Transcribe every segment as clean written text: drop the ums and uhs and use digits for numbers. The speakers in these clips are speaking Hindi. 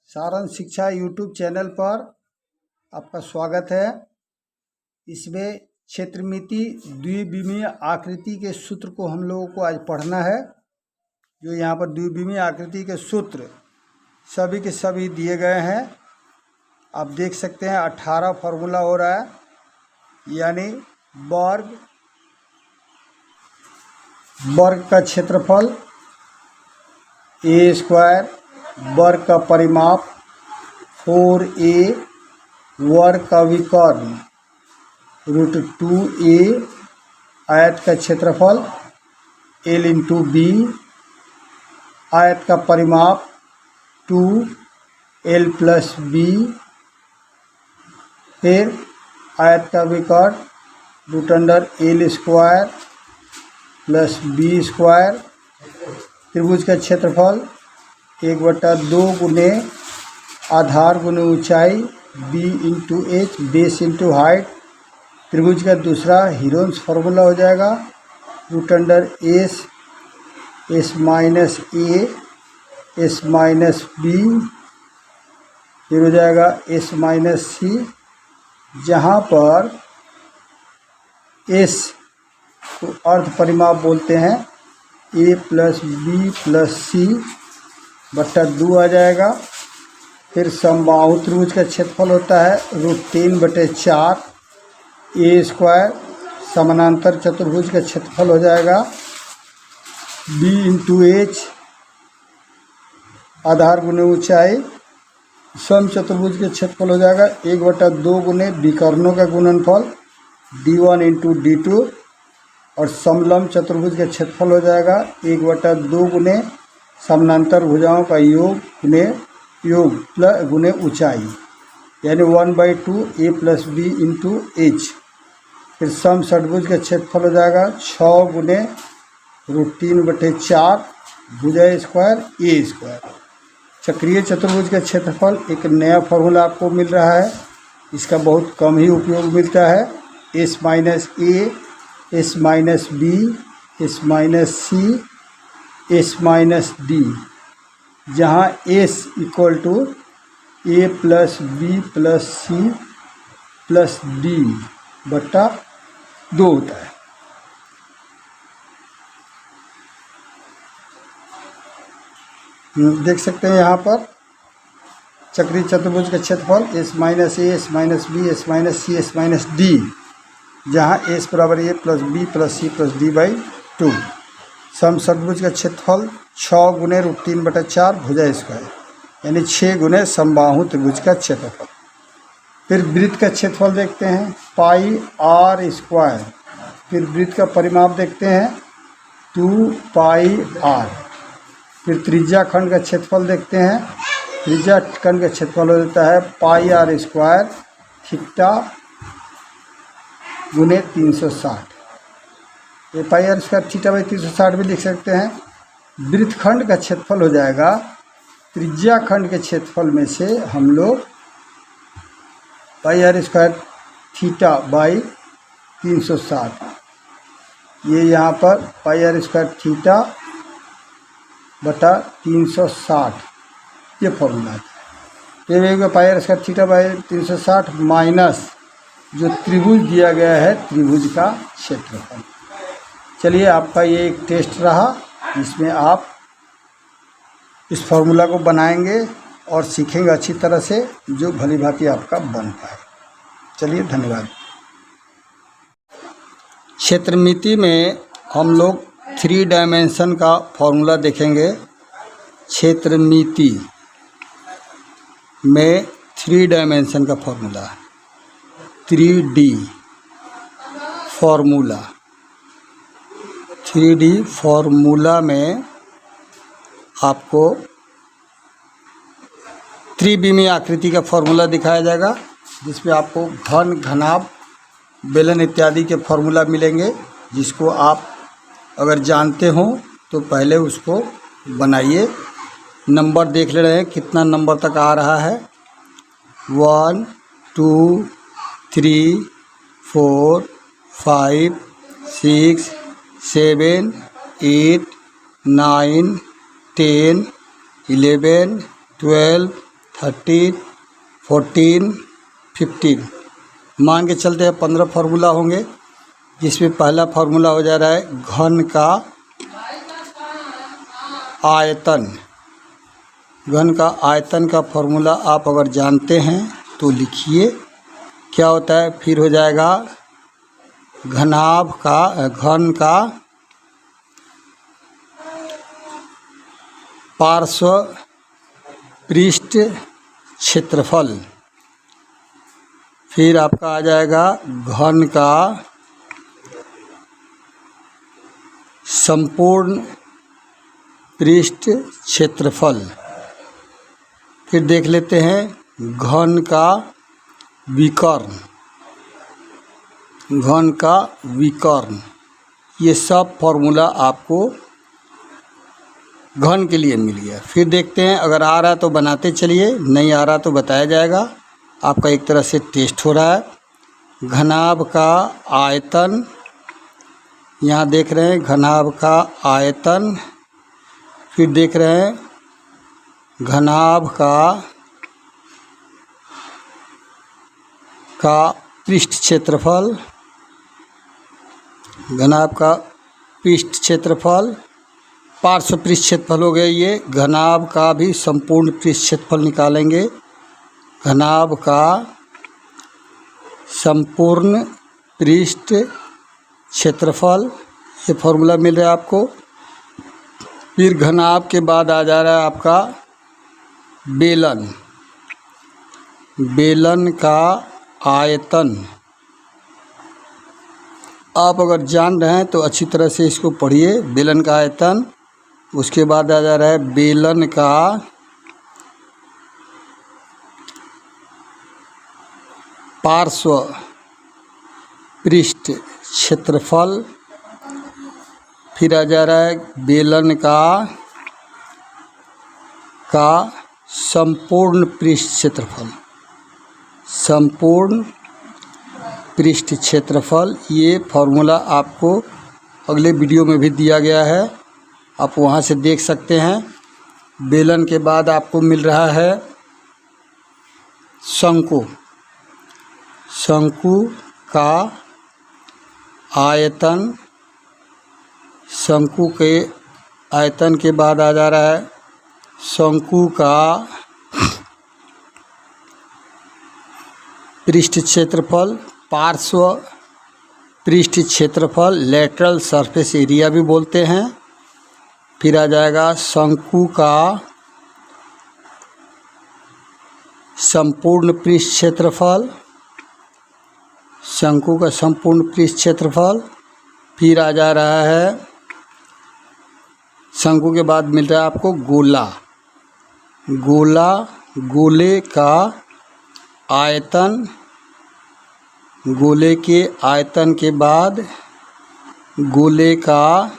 सारंग शिक्षा यूट्यूब चैनल पर आपका स्वागत है। इसमें क्षेत्रमिति द्विविमीय आकृति के सूत्र को हम लोगों को आज पढ़ना है। जो यहाँ पर द्विविमीय आकृति के सूत्र सभी के सभी दिए गए हैं। आप देख सकते हैं 18 फार्मूला हो रहा है, यानी वर्ग का क्षेत्रफल ए स्क्वायर, वर्ग का परिमाप 4a, वर्ग का विकर्ण √2a, आयत का क्षेत्रफल l × b, आयत का परिमाप 2l + b, फिर आयत का विकर्ण √l² + b², त्रिभुज का क्षेत्रफल 1/2 गुने आधार गुने ऊंचाई b × h, बेस × हाइट। त्रिभुज का दूसरा हीरोन्स फार्मूला हो जाएगा √s, s - a, s - b, फिर हो जाएगा s - c, जहाँ पर s को अर्ध परिमाप बोलते हैं। a + b + c / 2 आ जाएगा। फिर समबाहु त्रिभुज का क्षेत्रफल होता है √3/4 a²। समानांतर चतुर्भुज का क्षेत्रफल हो जाएगा b × h, आधार गुने ऊंचाई। सम चतुर्भुज के क्षेत्रफल हो जाएगा 1/2 गुने विकर्णों का गुणनफल d1 × d2, और समलंब चतुर्भुज का क्षेत्रफल हो जाएगा 1/2 गुने समानांतर भुजाओं का योग गुने ऊंचाई, यानी 1/2 a + b × h। फिर सम षटभुज का क्षेत्रफल हो जाएगा 6 गुने √3/4 भुजा स्क्वायर a²। चक्रीय चतुर्भुज का क्षेत्रफल एक नया फॉर्मूला आपको मिल रहा है, इसका बहुत कम ही उपयोग मिलता है। s - a, s - b, s - c, s - d, जहाँ s = a + b + c + d/2 होता है। देख सकते हैं यहाँ पर चक्रीय चतुर्भुज का क्षेत्रफल s - a, s - b, s - c, s - d, जहाँ s = a + b + c + d/2। सम षटभुज का क्षेत्रफल 6 गुने √3/4 भुजा स्क्वायर, यानी 6 गुने समबाहु त्रिभुज का क्षेत्रफल। फिर वृत्त का क्षेत्रफल देखते हैं πr²। फिर वृत्त का परिमाप देखते हैं 2πr। फिर त्रिज्या खंड का क्षेत्रफल देखते हैं। त्रिज्या खंड का क्षेत्रफल हो जाता है πr² थीटा गुने 360। ये πr² θ/360 भी लिख सकते हैं। वृत्तखंड का क्षेत्रफल हो जाएगा त्रिज्या खंड के क्षेत्रफल में से हम लोग πr² θ/360, ये यहाँ पर πr² θ/360 ये फॉर्मूला है। ये πr² θ/360 माइनस जो त्रिभुज दिया गया है त्रिभुज का क्षेत्रफल। चलिए, आपका ये एक टेस्ट रहा, इसमें आप इस फॉर्मूला को बनाएंगे और सीखेंगे अच्छी तरह से, जो भली भांति आपका बन पाए। चलिए, धन्यवाद। क्षेत्रमिति में हम लोग 3 डायमेंशन का फॉर्मूला देखेंगे। क्षेत्रमिति में 3 डायमेंशन का formula 3D formula. 3D formula में आपको त्रिविमीय आकृति का फॉर्मूला दिखाया जाएगा, जिसमें आपको घन, घनाभ, बेलन इत्यादि के फॉर्मूला मिलेंगे, जिसको आप अगर जानते हो तो पहले उसको बनाइए। नंबर देख ले रहे हैं कितना नंबर तक आ रहा है। 1 2 3 4 5 6 7 8 9 10 11 12 13, 14, 15 मान के चलते हैं 15 फार्मूला होंगे, जिसमें पहला फार्मूला हो जा रहा है घन का आयतन। घन का आयतन का फार्मूला आप अगर जानते हैं तो लिखिए, क्या होता है। फिर हो जाएगा घनाभ का घन का पार्श्व पृष्ठ क्षेत्रफल। फिर आपका आ जाएगा घन का संपूर्ण पृष्ठ क्षेत्रफल। फिर देख लेते हैं घन का विकर्ण। घन का विकर्ण, ये सब फॉर्मूला आपको घन के लिए मिल गया। फिर देखते हैं, अगर आ रहा तो बनाते चलिए, नहीं आ रहा तो बताया जाएगा। आपका एक तरह से टेस्ट हो रहा है। घनाभ का आयतन, यहाँ देख रहे हैं घनाभ का आयतन। फिर देख रहे हैं घनाभ का पृष्ठ क्षेत्रफल। घनाभ का पृष्ठ क्षेत्रफल, पार्श्व पृष्ठ क्षेत्रफल हो गया ये। घनाभ का भी संपूर्ण पृष्ठ क्षेत्रफल निकालेंगे। घनाभ का संपूर्ण पृष्ठ क्षेत्रफल, ये फॉर्मूला मिल रहा है आपको। फिर घनाभ के बाद आ जा रहा है आपका बेलन। बेलन का आयतन। आप अगर जान रहे हैं तो अच्छी तरह से इसको पढ़िए, बेलन का आयतन। उसके बाद आ जा रहा है बेलन का पार्श्व पृष्ठ क्षेत्रफल। फिर आ जा रहा है बेलन का संपूर्ण पृष्ठ क्षेत्रफल। संपूर्ण पृष्ठ क्षेत्रफल, ये फॉर्मूला आपको अगले वीडियो में भी दिया गया है, आप वहाँ से देख सकते हैं। बेलन के बाद आपको मिल रहा है शंकु। शंकु का आयतन। शंकु के आयतन के बाद आ जा रहा है शंकु का पृष्ठ क्षेत्रफल, पार्श्व पृष्ठ क्षेत्रफल, लेटरल सरफेस एरिया भी बोलते हैं। फिर आ जाएगा शंकु का संपूर्ण पृष्ठ क्षेत्रफल। शंकु का संपूर्ण पृष्ठ क्षेत्रफल। फिर आ जा रहा है शंकु के बाद मिल रहा है आपको गोला। गोले का आयतन। गोले के आयतन के बाद गोले का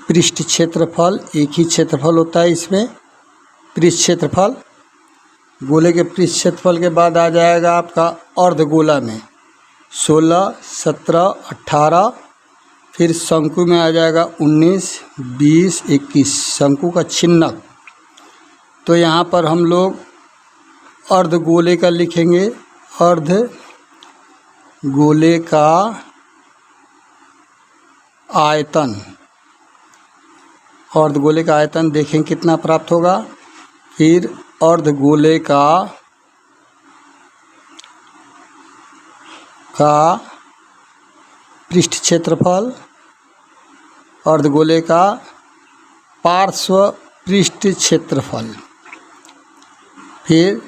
पृष्ठ क्षेत्रफल, एक ही क्षेत्रफल होता है इसमें, पृष्ठ क्षेत्रफल। गोले के पृष्ठ क्षेत्रफल के बाद आ जाएगा आपका अर्धगोला में 16, 17, 18। फिर शंकु में आ जाएगा 19, 20, 21। शंकु का छिन्नक, तो यहाँ पर हम लोग अर्धगोले का लिखेंगे। अर्धगोले का आयतन। अर्धगोले का आयतन देखें कितना प्राप्त होगा। फिर अर्धगोले का पृष्ठ क्षेत्रफल। अर्धगोले का पार्श्व पृष्ठ क्षेत्रफल। फिर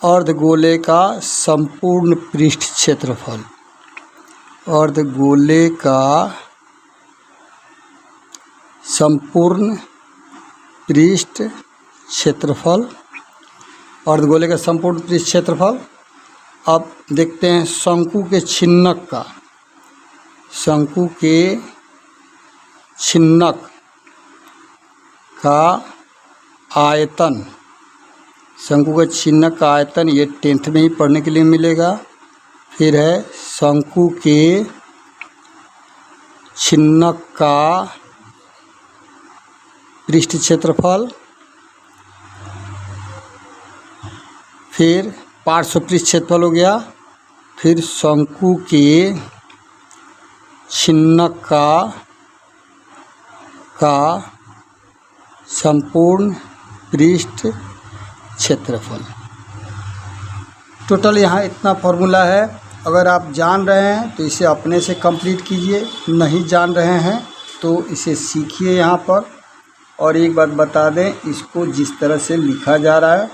अर्धगोले का संपूर्ण पृष्ठ क्षेत्रफल। अर्धगोले का संपूर्ण पृष्ठ क्षेत्रफल। अर्धगोले का संपूर्ण पृष्ठ क्षेत्रफल। अब देखते हैं शंकु के छिन्नक का। शंकु के छिन्नक का आयतन। शंकु का छिन्नक का आयतन, ये 10th में ही पढ़ने के लिए मिलेगा। फिर है शंकु के छिन्नक का पृष्ठ क्षेत्रफल, फिर पार्श्व पृष्ठ क्षेत्रफल हो गया, फिर शंकु के छिन्नक का संपूर्ण पृष्ठ क्षेत्रफल। टोटल यहाँ इतना फॉर्मूला है। अगर आप जान रहे हैं तो इसे अपने से कंप्लीट कीजिए, नहीं जान रहे हैं तो इसे सीखिए यहाँ पर। और एक बात बता दें, इसको जिस तरह से लिखा जा रहा है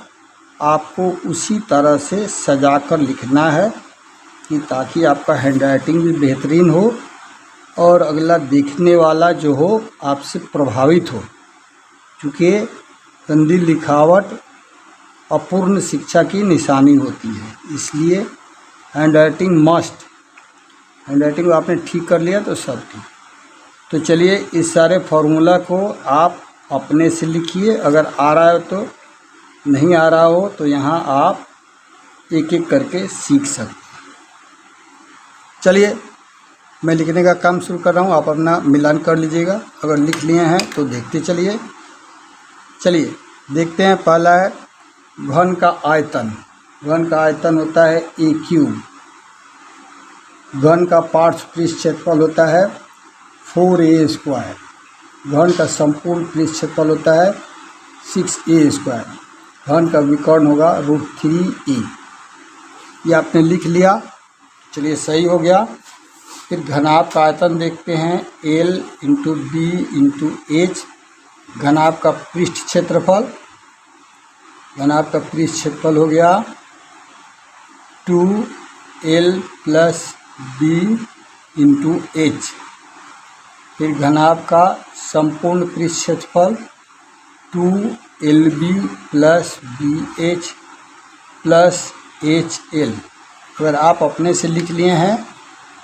आपको उसी तरह से सजा कर लिखना है कि ताकि आपका हैंडराइटिंग भी बेहतरीन हो और अगला देखने वाला जो हो आपसे प्रभावित हो। क्योंकि गंदी लिखावट अपूर्ण शिक्षा की निशानी होती है, इसलिए हैंडराइटिंग मस्ट। हैंडराइटिंग आपने ठीक कर लिया तो सब ठीक। तो चलिए इस सारे फार्मूला को आप अपने से लिखिए, अगर आ रहा है तो, नहीं आ रहा हो तो यहाँ आप एक एक करके सीख सकते हैं। चलिए मैं लिखने का काम शुरू कर रहा हूँ, आप अपना मिलान कर लीजिएगा। अगर लिख लिए हैं तो देखते चलिए। चलिए देखते हैं। पहला है घन का आयतन। घन का आयतन होता है ए क्यूब। घन का पार्श्व पृष्ठ क्षेत्रफल होता है 4a स्क्वायर। घन का संपूर्ण पृष्ठ क्षेत्रफल होता है 6a स्क्वायर। घन का विकर्ण होगा √3a। ये आपने लिख लिया, चलिए सही हो गया। फिर घनाभ का आयतन देखते हैं, L × B × H। घनाभ का पृष्ठ क्षेत्रफल, घनाभ का पृष्ठ क्षेत्रफल हो गया 2L + B × H। फिर घनाभ का संपूर्ण पृष्ठ क्षेत्रफल 2LB + BH + HL। अगर आप अपने से लिख लिए हैं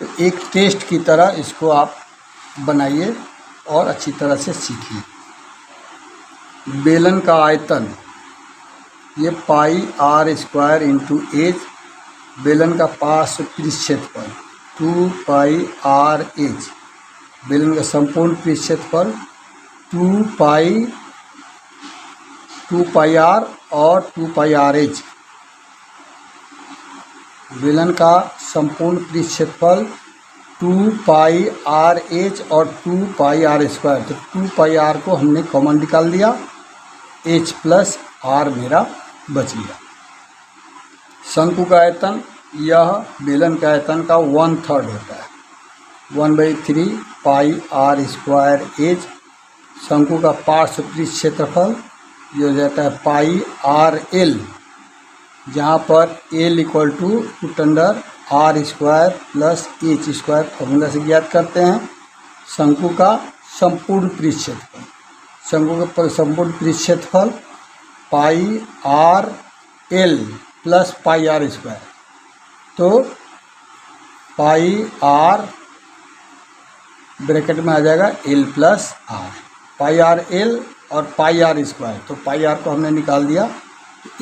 तो एक टेस्ट की तरह इसको आप बनाइए और अच्छी तरह से सीखिए। बेलन का आयतन, ये πr² × h। बेलन का पार्श्व पृष्ठ क्षेत्रफल 2πrh। बेलन का संपूर्ण पृष्ठ क्षेत्रफल 2πr और 2πrh। बेलन का संपूर्ण पृष्ठ क्षेत्रफल 2πrh और 2πr²। तो 2πr को हमने कॉमन निकाल दिया, h + r मेरा बच गया। शंकु का आयतन, यह बेलन के आयतन का 1/3 होता है, 1/3 πr²h। शंकु का पार्श्व पृष्ठ क्षेत्रफल ये हो जाता है πrl, जहाँ पर l = √r² + h² फॉर्मूला से ज्ञात करते हैं। शंकु का संपूर्ण पृष्ठ क्षेत्रफल, शंकु का संपूर्ण पृष्ठ क्षेत्रफल πrl + πr²। तो πr ब्रैकेट में आ जाएगा l + r, πrl और πr²। तो πr को हमने निकाल दिया,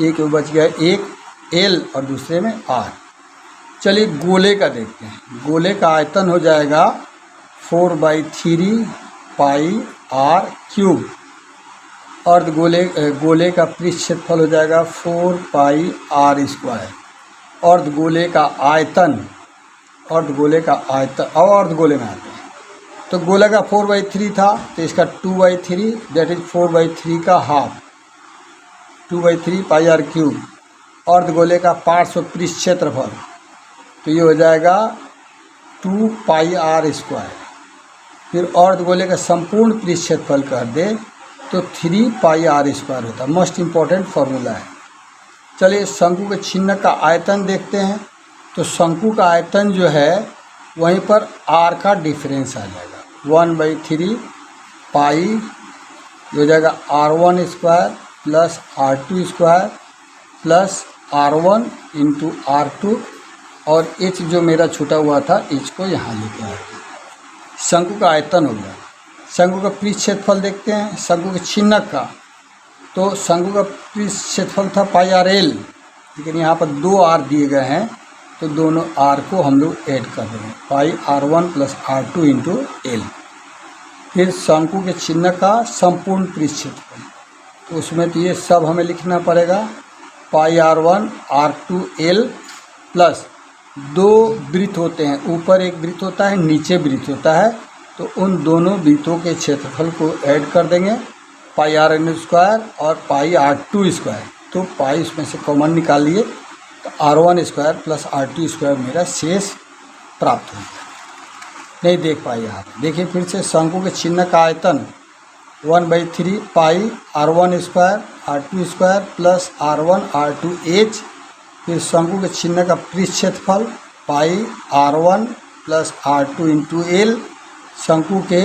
एक बच गया, एक l और दूसरे में r। चलिए गोले का देखते हैं। गोले का आयतन हो जाएगा 4/3 πr³ और गोले का पृष्ठ क्षेत्रफल हो जाएगा 4πr²। अर्धगोले का आयतन, अर्धगोले का आयतन और अर्धगोले में आते हैं। तो गोले का 4/3 था तो इसका 2/3, दैट इज 4/3 का हाफ, 2/3 πr³। अर्धगोले का पार्श्व पृष्ठ क्षेत्रफल तो ये हो जाएगा 2πr²। फिर अर्धगोले का संपूर्ण पृष्ठ क्षेत्रफल कर दे तो 3πr² होता है। मोस्ट इम्पॉर्टेंट फार्मूला है। चलिए शंकु के छिन्नक का आयतन देखते हैं। तो शंकु का आयतन जो है वहीं पर r का डिफरेंस आ जाएगा, 1/3 पाई हो जाएगा r1² + r2² + r1 × r2 और h जो मेरा छूटा हुआ था h को यहाँ लेके आए। शंकु का आयतन हो गया। शंकु का पृष्ठ क्षेत्रफल देखते हैं। शंकु के छिन्नक का, तो शंकु का पृष्ठ क्षेत्रफल था πrl, लेकिन यहाँ पर 2 r दिए गए हैं तो दोनों r को हम लोग ऐड कर देंगे, πr1 + r2 × l। फिर शंकु के चिन्ह का संपूर्ण पृष्ठ क्षेत्रफल, तो उसमें तो ये सब हमें लिखना पड़ेगा। पाई r1 r2 l प्लस दो वृत्त होते हैं, ऊपर एक वृत्त होता है, नीचे वृत्त होता है, तो उन दोनों वृत्तों के क्षेत्रफल को ऐड कर देंगे, पाई r1 स्क्वायर और पाई r2 स्क्वायर। तो पाई उसमें से कॉमन निकालिए, तो r1 square plus r2 square मेरा शेष प्राप्त हो गया। नहीं देख पाए आप, देखिए फिर से शंकु के चिन्ह का आयतन 1/3 पाई r1 square r2 square plus r1 r2 h, फिर शंकु के चिन्ह का पृष्ठ क्षेत्रफल पाई r1 plus r2 into L, शंकु के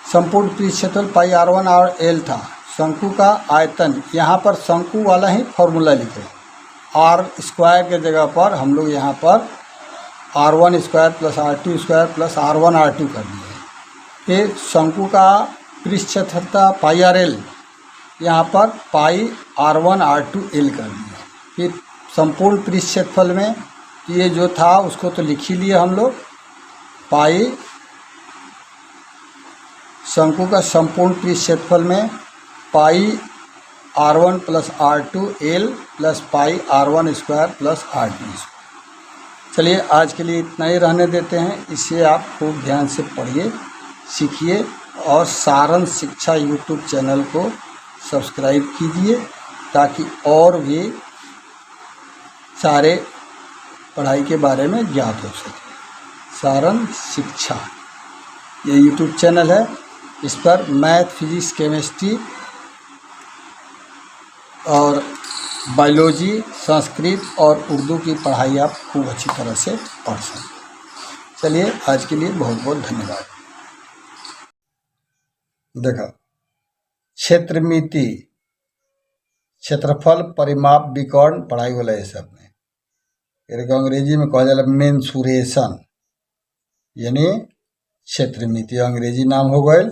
संपूर्ण पृष्ठ क्षेत्रफल पाई r1 और l था। शंकु का आयतन, यहाँ पर शंकु वाला ही फॉर्मूला लिखे, r स्क्वायर के जगह पर हम लोग यहाँ पर r1 square plus r2 square plus r1 r2 कर दिए। फिर शंकु का पृष्ठ क्षेत्रफल था पाई r l, यहाँ पर पाई r1 r2 l कर दिया। फिर संपूर्ण पृष्ठ क्षेत्रफल में ये जो था उसको तो लिख ही लिए हम लोग, पाई शंकु का संपूर्ण पृष्ठ क्षेत्रफल में पाई r1 plus r2 l plus pi r1 square plus r2 square. चलिए आज के लिए इतना ही रहने देते हैं। इसे आप खूब ध्यान से पढ़िए, सीखिए और सारण शिक्षा यूट्यूब चैनल को सब्सक्राइब कीजिए ताकि और भी सारे पढ़ाई के बारे में ज्ञात हो सके। सारण शिक्षा ये यूट्यूब चैनल है, इस पर मैथ, फिजिक्स, केमिस्ट्री और बायोलॉजी, संस्कृत और उर्दू की पढ़ाई आप खूब अच्छी तरह से पढ़ सकते। चलिए आज के लिए बहुत बहुत धन्यवाद। देखा क्षेत्रमिति, क्षेत्रफल, परिमाप, विकर्ण पढ़ाई होला ये सब में। एक अंग्रेजी में कहा जाला मेंसुरेशन, यानी क्षेत्रमिति अंग्रेजी नाम हो गए।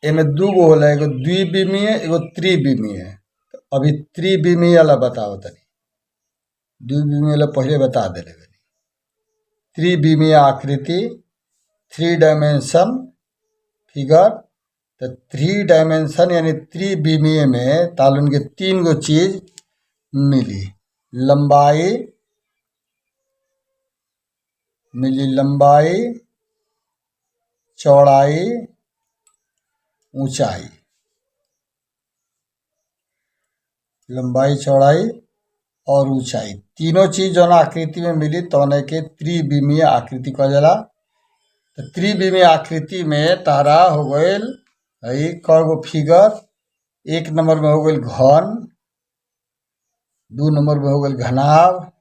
एमे दूगो होला, एगो द्विविमीय एगो त्रिविमीय। तो अभी त्रिविमीय वाला बताओ तनी, द्विविमीय वाला पहले बता देले। त्रिविमीय आकृति, 3 डायमेंशन फिगर। तो 3 डायमेंशन यानी त्रिविमीय में तालुन के 3 गो चीज मिली। लंबाई मिली, लंबाई, चौड़ाई, ऊंचाई। लंबाई, चौड़ाई और ऊंचाई तीनों चीज जो आकृति में मिली तो के त्रिविमीय आकृति कहा जाला। तो त्रिविमीय आकृति में तारा हो गए कगो फिगर। 1 नंबर में हो गई घन, 2 नंबर में हो गई घनाभ,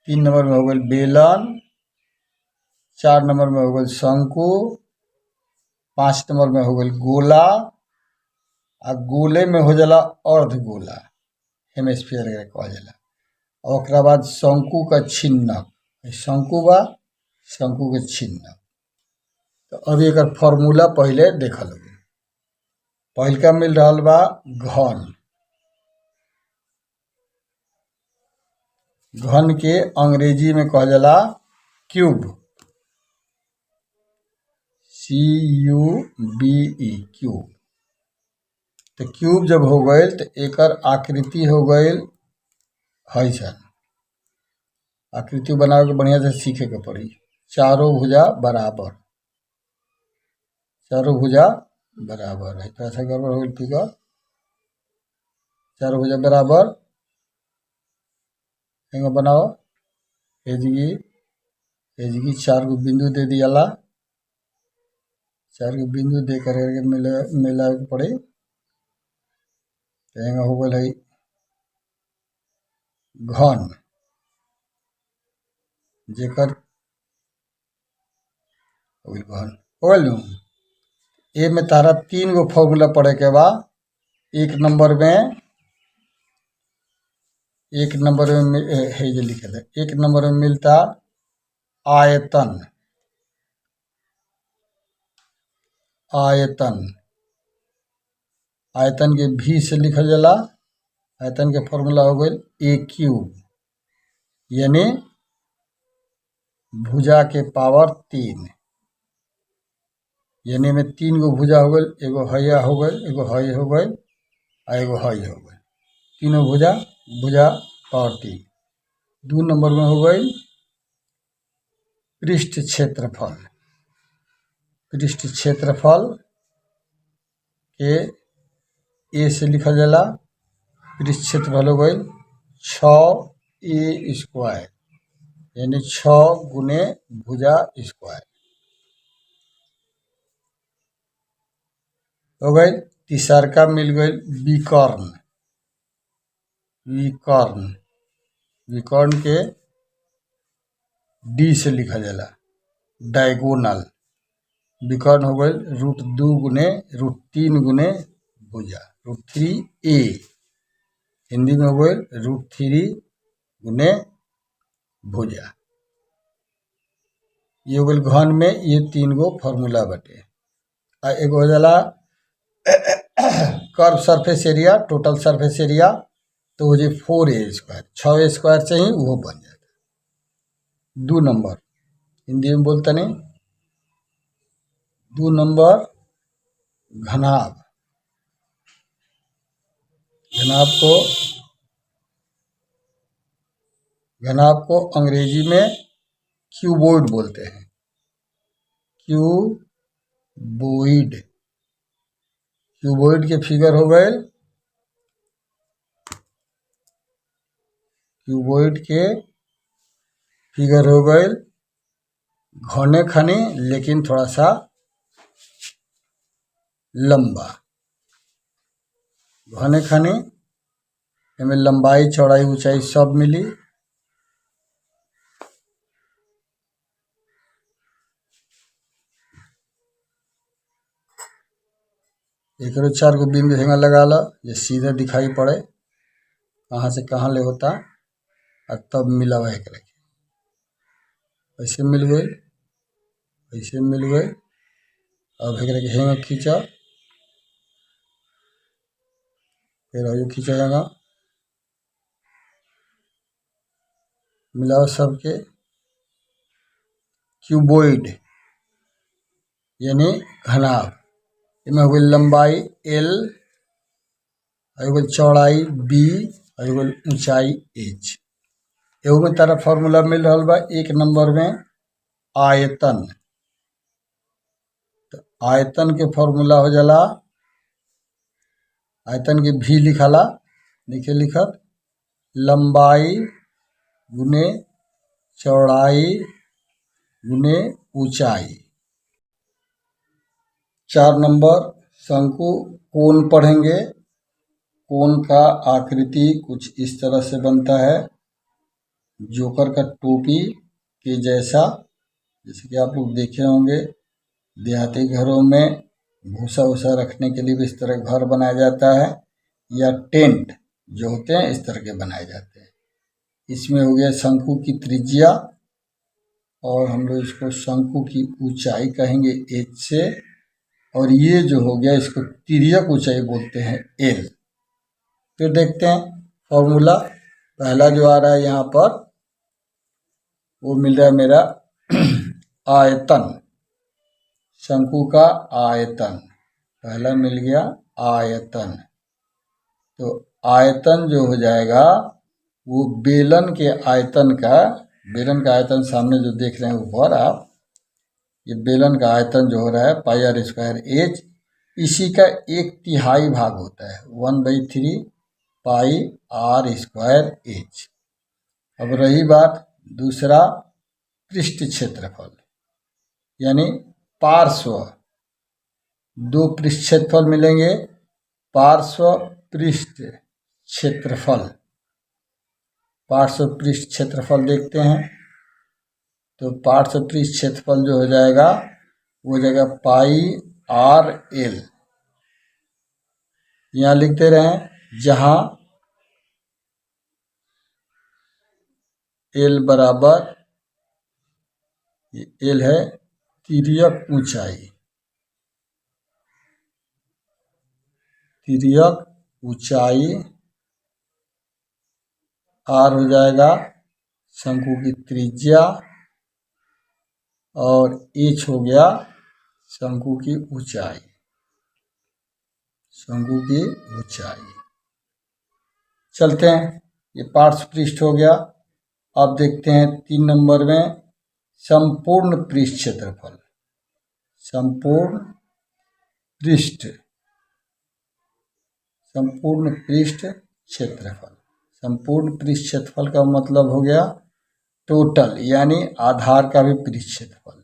3 नंबर में हो गई बेलन, 4 नंबर में हो गई शंकु, 5 नंबर में हो गई गोला, आ गोले में हो जाला अर्ध गोला, हेमिस्फीयर कहा जाला। और ओकरा बाद शंकु का छिन्नक, शंकु बा, शंकु के छिन्नक। तो अभी एक फॉर्मूला पहले देखल हो। पहल का मिल रहा बा घन। घन के अंग्रेजी में कहा जाला क्यूब, CUBE, क्यूब। तो क्यूब जब हो गए तो एकर आकृति हो गई हैसन। आकृति बनावे के बढ़िया से सीखे के पड़ी। चारों भुजा बराबर, चारों भुजा बराबर है, तो ऐसा गड़बड़ हो गई फिगर। चारों भुजा बराबर बनाओ। एजगी 4 गो बिंदु दे दियाला, 4 गो बिंदु दे करके मिला पड़े। हो गई घन, जेकर घन हो गल। ए में तारा 3 गो फॉर्मूला पढ़े के बा। 1 नंबर में है जो लिखे थे, 1 नंबर में मिलता आयतन। आयतन, आयतन के भी से लिखल जाला। आयतन के फॉर्मूला हो गई A क्यूब, यानी भुजा के पावर 3, यानी में 3 गो भुजा हो गई, एगो हैया हो गई, एगो हई हो गई और एगो हई हो गई, तीनों भुजा, भुजा पावर 3। 2 नंबर में हो गई पृष्ठ क्षेत्रफल। पृष्ठ क्षेत्रफल के ए से लिखल जाला, पृष्ठ क्षेत्रफल हो गई 6a², यानी 6 गुने भुजा स्क्वायर हो गई। तीसरका मिल गई विकर्ण। विकर्ण, विकर्ण के डी से लिखा जाला, डायगोनल। विकर्ण हो गई √2 गुने √3 गुने भुजा, √3a। हिंदी में हो गई √3 गुने भुजा। ये हो गई घन में, ये 3 गो फॉर्मूला बटे। आ एगो हो जाला curve surface area, total surface area, तो वो जो 4a², 6a² चाहिए वो बन जाता है। 2 नंबर हिंदी में बोलते नहीं, 2 नंबर घनाभ। घनाभ को अंग्रेजी में क्यूबॉइड बोलते हैं। क्यूबॉइड, क्यूबॉइड के फिगर हो गए, क्यूबॉइड के फिगर हो गए घने खनी लेकिन थोड़ा सा लंबा। घने खनी में लंबाई चौड़ाई ऊंचाई सब मिली। एक 4 गो बिंदु हेंगा लगा ला, ये सीधा दिखाई पड़े कहाँ से कहाँ ले होता, और तब मिला हुआ एक रखे, ऐसे मिल गई, ऐसे मिल गई। अब एक रखे हेंगा खींचा, फिर आयु खींचा जाएगा, मिलाओ सबके। क्यूबॉइड यानी घनाभ, इनमें हो गई लंबाई L, हो गई चौड़ाई B, हो गई ऊंचाई H। एगो में तारा फॉर्मूला मिल रहा बा 1 नंबर में आयतन। तो आयतन के फॉर्मूला हो जाला, आयतन के भी लिखाला, नीचे लिखत लंबाई गुने चौड़ाई गुने ऊंचाई। 4 नंबर शंकु कोण पढ़ेंगे। कोण का आकृति कुछ इस तरह से बनता है, जोकर का टोपी के जैसा, जैसे कि आप लोग देखे होंगे देहाती घरों में भूसा वूसा रखने के लिए भी इस तरह घर बनाया जाता है, या टेंट जो होते हैं इस तरह के बनाए जाते हैं। इसमें हो गया शंकु की त्रिज्या, और हम लोग इसको शंकु की ऊंचाई कहेंगे H से, और ये जो हो गया इसको तिर्यक ऊंचाई बोलते हैं L। फिर देखते हैं फॉर्मूला। पहला जो आ रहा है यहाँ पर वो मिल रहा है मेरा आयतन, शंकु का आयतन, पहला मिल गया आयतन। तो आयतन जो हो जाएगा वो बेलन के आयतन का, बेलन का आयतन सामने जो देख रहे हैं ऊपर आप, ये बेलन का आयतन जो हो रहा है πr² H, इसी का 1/3 भाग होता है, 1/3 πr² H। अब रही बात दूसरा पृष्ठ क्षेत्रफल, यानी पार्श्व, 2 पृष्ठ क्षेत्रफल मिलेंगे, पार्श्व पृष्ठ क्षेत्रफल। पार्श्व पृष्ठ क्षेत्रफल देखते हैं, तो पार्श्व पृष्ठ क्षेत्रफल जो हो जाएगा वो हो जाएगा πr/L। यहाँ लिखते रहें, जहाँ L बराबर, L है तिर्यक ऊंचाई, तिर्यक ऊंचाई, R हो जाएगा शंकु की त्रिज्या, और h हो गया शंकु की ऊंचाई, शंकु की ऊंचाई। चलते हैं, ये पार्श्व पृष्ठ हो गया। अब देखते हैं 3 नंबर में संपूर्ण पृष्ठ क्षेत्रफल। संपूर्ण पृष्ठ, संपूर्ण पृष्ठ क्षेत्रफल। संपूर्ण पृष्ठ क्षेत्रफल का मतलब हो गया टोटल, यानी आधार का भी पृष्ठ क्षेत्रफल।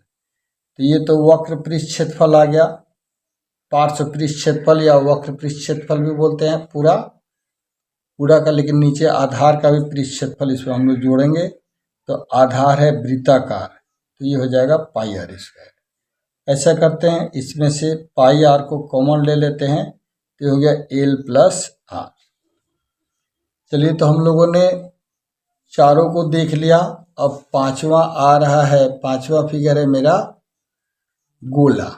तो ये तो वक्र पृष्ठ क्षेत्रफल आ गया। पार्श्व पृष्ठ क्षेत्रफल या वक्र पृष्ठ क्षेत्रफल भी बोलते हैं पूरा का, लेकिन नीचे आधार का भी पृष्ठ क्षेत्रफल इसमें हम लोग जोड़ेंगे। तो आधार है वृत्ताकार, तो ये हो जाएगा पाई आर स्क्वायर। ऐसा करते हैं, इसमें से पाई आर को कॉमन ले लेते हैं, तो ये हो गया एल प्लस आर। चलिए, तो हम लोगों ने चारों को देख लिया। अब पांचवा आ रहा है, पांचवा फिगर है मेरा गोला।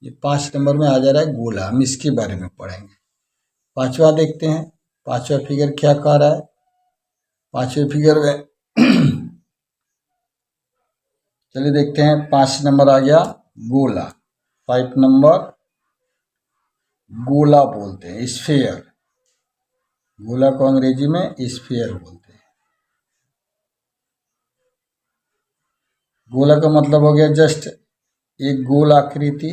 ये 5 नंबर में आ जा रहा है गोला, हम इसके बारे में पढ़ेंगे। पांचवा देखते हैं, पांचवा फिगर क्या कह रहा है। पांचवे फिगर में चलिए देखते हैं, 5 नंबर आ गया गोला। 5 नंबर गोला बोलते हैं, स्फीयर। गोला को अंग्रेजी में स्फीयर बोलते हैं। गोला का मतलब हो गया जस्ट एक गोल आकृति,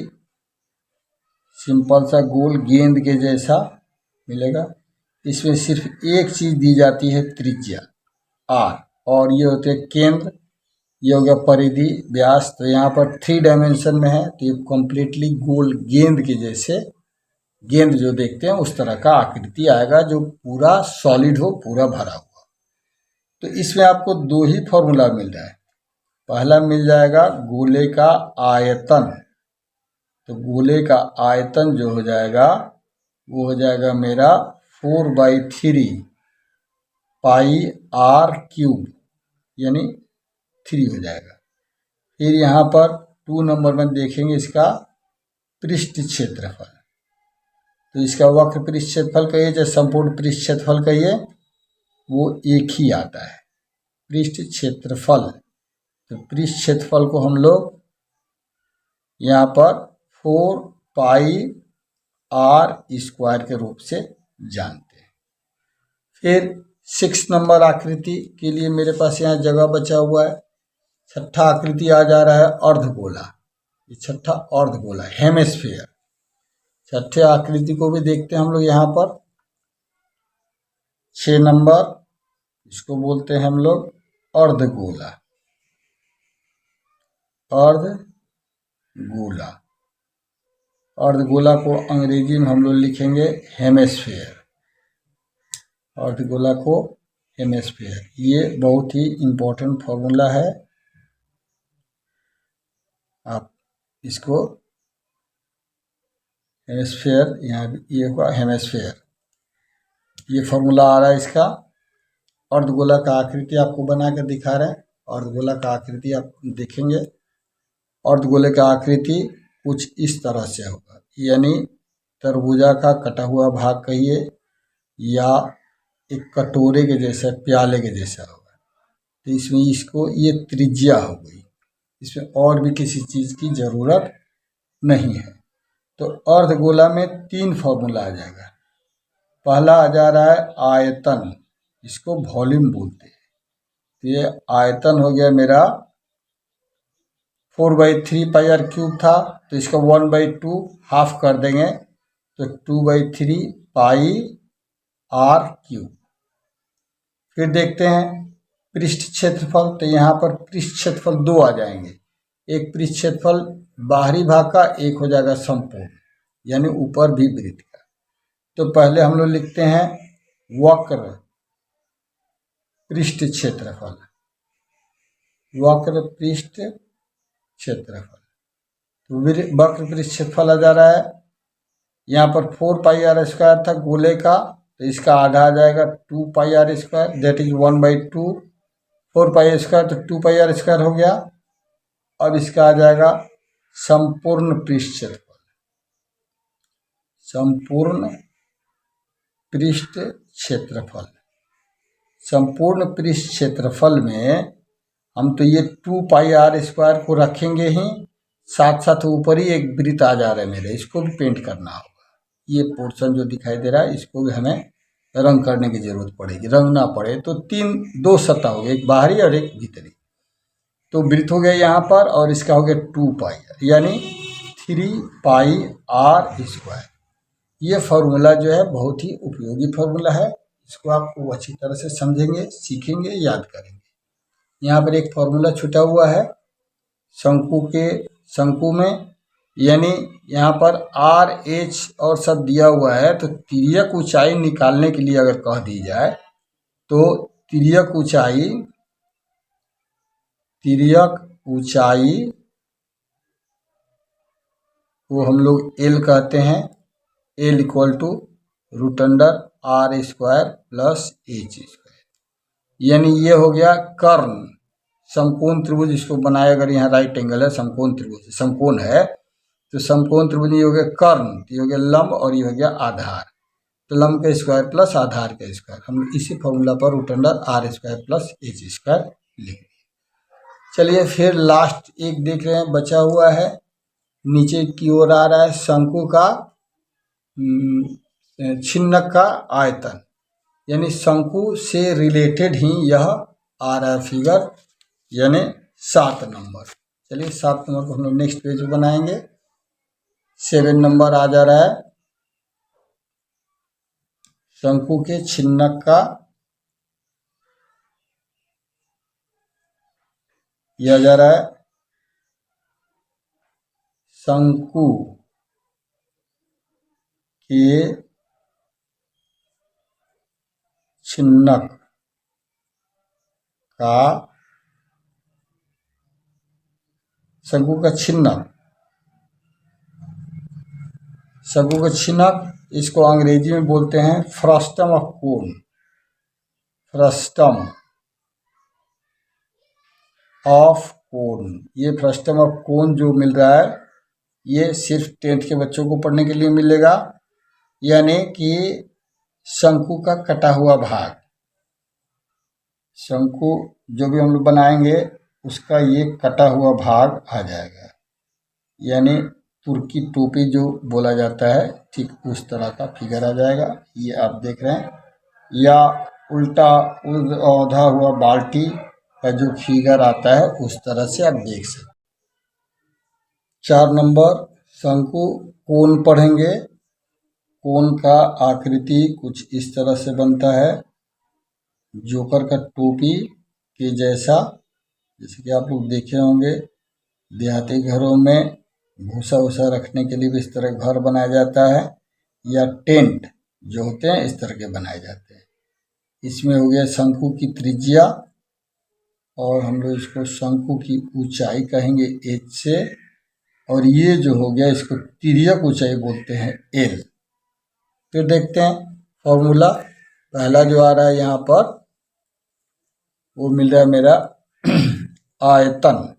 सिंपल सा गोल गेंद के जैसा मिलेगा। इसमें सिर्फ एक चीज दी जाती है, त्रिज्या आर, और ये होते हैं केंद्र, ये हो गया परिधि व्यास। तो यहाँ पर 3 डायमेंशन में है, तो ये कम्प्लीटली गोल गेंद के जैसे, गेंद जो देखते हैं उस तरह का आकृति आएगा, जो पूरा सॉलिड हो, पूरा भरा हुआ। तो इसमें आपको 2 ही फॉर्मूला मिल रहा है। पहला मिल जाएगा गोले का आयतन, तो गोले का आयतन जो हो जाएगा वो हो जाएगा मेरा 4/3 पाई आर क्यूब, यानी 3 हो जाएगा। फिर यहाँ पर 2 नंबर में देखेंगे इसका पृष्ठ क्षेत्रफल। तो इसका वक्र पृष्ठ क्षेत्रफल कहिए चाहे संपूर्ण पृष्ठ क्षेत्रफल कहिए, वो एक ही आता है, पृष्ठ क्षेत्रफल। तो पृष्ठ क्षेत्रफल को हम लोग यहाँ पर 4 पाई आर स्क्वायर के रूप से जानते हैं। फिर 6 नंबर आकृति के लिए मेरे पास यहाँ जगह बचा हुआ है। छठा आकृति आ जा रहा है अर्धगोला। ये छठा अर्धगोला, हेमिस्फीयर। छठे आकृति को भी देखते हैं हम लोग यहाँ पर। 6 नंबर, इसको बोलते हैं हम लोग अर्धगोला। अर्धगोला, अर्धगोला को अंग्रेजी में हम लोग लिखेंगे हेमिस्फीयर। अर्धगोला को हेमिस्फीयर, ये बहुत ही इम्पोर्टेंट फॉर्मूला है। आप इसको हेमिस्फीयर, यहाँ ये होगा हेमिस्फीयर, ये फॉर्मूला आ रहा है इसका। अर्धगोला का आकृति आपको बना कर दिखा रहे हैं। अर्धगोला का आकृति आप देखेंगे, अर्धगोले का आकृति कुछ इस तरह से होगा, यानी तरबूजा का कटा हुआ भाग कहिए, या एक कटोरे के जैसा, प्याले के जैसा होगा। तो इसमें इसको ये त्रिज्या हो गई, इसमें और भी किसी चीज़ की ज़रूरत नहीं है। तो अर्धगोला में 3 फॉर्मूला आ जाएगा। पहला आ जा रहा है आयतन, इसको वॉल्यूम बोलते हैं। तो ये आयतन हो गया मेरा 4/3 पाई आर क्यूब था, तो इसका 1/2 हाफ कर देंगे, तो 2/3 पाई आर क्यूब। फिर देखते हैं पृष्ठ क्षेत्रफल। तो यहाँ पर पृष्ठ क्षेत्रफल 2 आ जाएंगे। एक पृष्ठ क्षेत्रफल बाहरी भाग का, एक हो जाएगा संपूर्ण, यानी ऊपर भी वृत्त का। तो पहले हम लोग लिखते हैं वक्र पृष्ठ क्षेत्रफल। वक्र पृष्ठ क्षेत्रफल, तो वक्र पृष्ठ क्षेत्रफल आ जा रहा है। यहाँ पर 4 पाई आर स्क्वायर था गोले का, तो इसका आधा आ जाएगा 2 pi r square, that is 1/2। 4 pi square तो 2 पाई आर स्क्वायर हो गया। अब इसका आ जाएगा संपूर्ण पृष्ठ क्षेत्रफल। संपूर्ण पृष्ठ क्षेत्रफल, संपूर्ण पृष्ठ क्षेत्रफल में हम तो ये 2πr² को रखेंगे ही, साथ साथ ऊपर ही एक वृत्त आ जा रहा है मेरे, इसको भी पेंट करना होगा। ये पोर्शन जो दिखाई दे रहा है इसको भी हमें रंग करने की जरूरत पड़ेगी। रंग ना पड़े तो दो सतह हो गई, एक बाहरी और एक भीतरी। तो वृत्त हो गया यहाँ पर, और इसका हो गया 2π यानी 3πr²। ये फार्मूला जो है बहुत ही उपयोगी फार्मूला है, इसको आप अच्छी तरह से समझेंगे, सीखेंगे, याद करेंगे। यहाँ पर एक फार्मूला छूटा हुआ है शंकु में, यानी यहाँ पर आर एच और सब दिया हुआ है, तो तिर्यक ऊंचाई निकालने के लिए अगर कह दी जाए तो तिर्यक ऊंचाई को हम लोग एल कहते हैं। L equal to √r² plus h², यानी ये हो गया कर्ण समकोण त्रिभुज। इसको बनाए, अगर यहाँ राइट एंगल है, समकोण त्रिभुज समकोण है, तो समकोण त्रिभुज ये हो गया कर्ण, ये हो गया लंब, और ये हो गया आधार। तो लंब का स्क्वायर प्लस आधार का स्क्वायर, हम इसी फॉर्मूला पर √r² प्लस h² लिख दिए। चलिए फिर लास्ट एक देख रहे हैं, बचा हुआ है, नीचे की ओर आ रहा है शंकु का छिन्नक का आयतन, यानी शंकु से रिलेटेड ही यह आ रहा है फिगर, यानी 7 नंबर। चलिए 7 नंबर को हम लोग नेक्स्ट पेज पर बनाएंगे। 7 नंबर आ जा रहा है शंकु के छिन्नक का, यह जा रहा है शंकु के छिन्नक का, शंकु का छिन्नक, इसको अंग्रेजी में बोलते हैं frustum of cone. Frustum of cone, ये फ्रस्टम ऑफ कोन जो मिल रहा है ये सिर्फ 10th के बच्चों को पढ़ने के लिए मिलेगा, यानी कि शंकु का कटा हुआ भाग, शंकु जो भी हम लोग बनाएंगे उसका ये कटा हुआ भाग आ जाएगा, यानी तुर्की टोपी जो बोला जाता है, ठीक उस तरह का फिगर आ जाएगा। ये आप देख रहे हैं, या उल्टा औधा हुआ बाल्टी का जो फिगर आता है उस तरह से आप देख सकते। 4 नंबर शंकु कोण पढ़ेंगे। कोण का आकृति कुछ इस तरह से बनता है, जोकर का टोपी के जैसा, जैसे कि आप लोग देखे होंगे देहाती घरों में भूसा वूसा रखने के लिए भी इस तरह घर बनाया जाता है, या टेंट जो होते हैं इस तरह के बनाए जाते हैं। इसमें हो गया शंकु की त्रिज्या, और हम लोग इसको शंकु की ऊंचाई कहेंगे h से, और ये जो हो गया इसको तिर्यक ऊंचाई बोलते हैं l। फिर देखते हैं फॉर्मूला, पहला जो आ रहा है यहाँ पर वो मिल रहा है मेरा आयतन,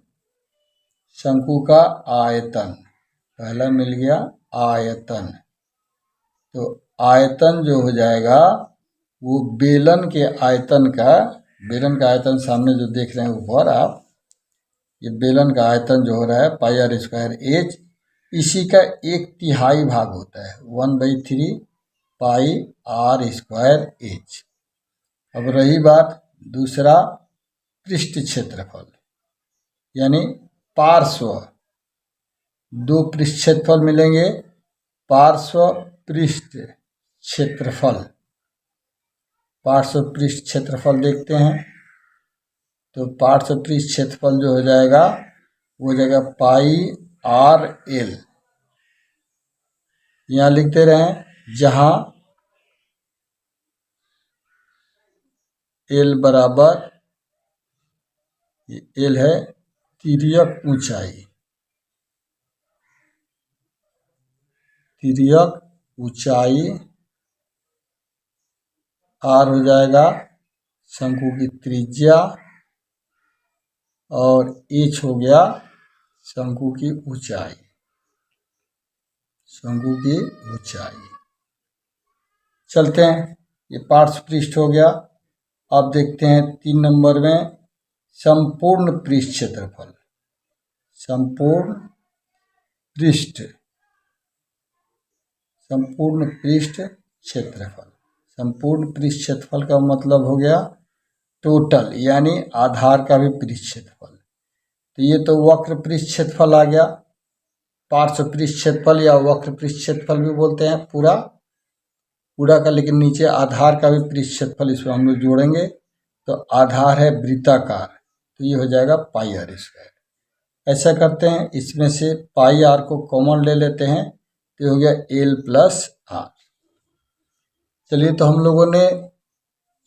शंकु का आयतन, पहला मिल गया आयतन। तो आयतन जो हो जाएगा वो बेलन के आयतन का, बेलन का आयतन सामने जो देख रहे हैं ऊपर आप, ये बेलन का आयतन जो हो रहा है πr²h, इसी का 1/3 भाग होता है, 1/3 πr²h। अब रही बात दूसरा पृष्ठ क्षेत्रफल, यानी पार्श्व, 2 पृष्ठ क्षेत्रफल मिलेंगे, पार्श्व पृष्ठ क्षेत्रफल, पार्श्व पृष्ठ क्षेत्रफल देखते हैं। तो पार्श्व पृष्ठ क्षेत्रफल जो हो जाएगा वो हो जाएगा πrl, यहाँ लिखते रहें, जहाँ l बराबर, l है तिर्यक ऊंचाई, तिर्यक ऊंचाई, r हो जाएगा शंकु की त्रिज्या, और h हो गया शंकु की ऊंचाई, शंकु की ऊंचाई। चलते हैं, ये पार्श्व पृष्ठ हो गया। अब देखते हैं 3 नंबर में संपूर्ण पृष्ठ क्षेत्रफल, संपूर्ण पृष्ठ क्षेत्रफल। संपूर्ण पृष्ठ क्षेत्रफल का मतलब हो गया टोटल, यानी आधार का भी पृष्ठ क्षेत्रफल। तो ये तो वक्र पृष्ठ क्षेत्रफल आ गया, पार्श्व पृष्ठ क्षेत्रफल या वक्र पृष्ठ क्षेत्रफल भी बोलते हैं पूरा का, लेकिन नीचे आधार का भी पृष्ठ क्षेत्रफल इसमें हम लोग जोड़ेंगे। तो आधार है वृत्ताकार, तो ये हो जाएगा पाई आर स्क्वायर। ऐसा करते हैं, इसमें से पाई आर को कॉमन ले लेते हैं, तो हो गया एल प्लस आर। चलिए, तो हम लोगों ने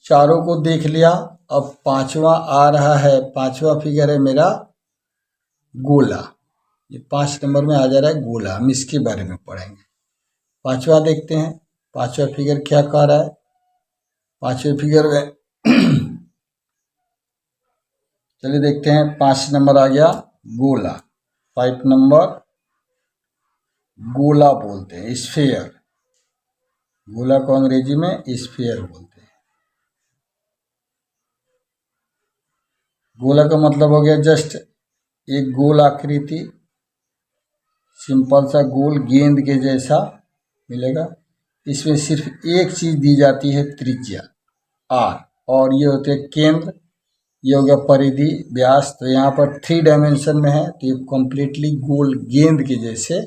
चारों को देख लिया। अब पांचवा आ रहा है, पांचवा फिगर है मेरा गोला। ये 5 नंबर में आ जा रहा है गोला, हम इसके बारे में पढ़ेंगे। पांचवा देखते हैं, पांचवा फिगर क्या कह रहा है। पांचवे फिगर में चलिए देखते हैं, 5 नंबर आ गया गोला। 5 नंबर गोला बोलते हैं, स्फीयर। गोला को अंग्रेजी में स्फीयर बोलते हैं। गोला का मतलब हो गया जस्ट एक गोल आकृति, सिंपल सा गोल गेंद के जैसा मिलेगा। इसमें सिर्फ एक चीज दी जाती है, त्रिज्या आर, और ये होते हैं केंद्र, ये हो गया परिधि व्यास। तो यहाँ पर 3 डायमेंशन में है, तो ये कम्प्लीटली गोल गेंद के जैसे,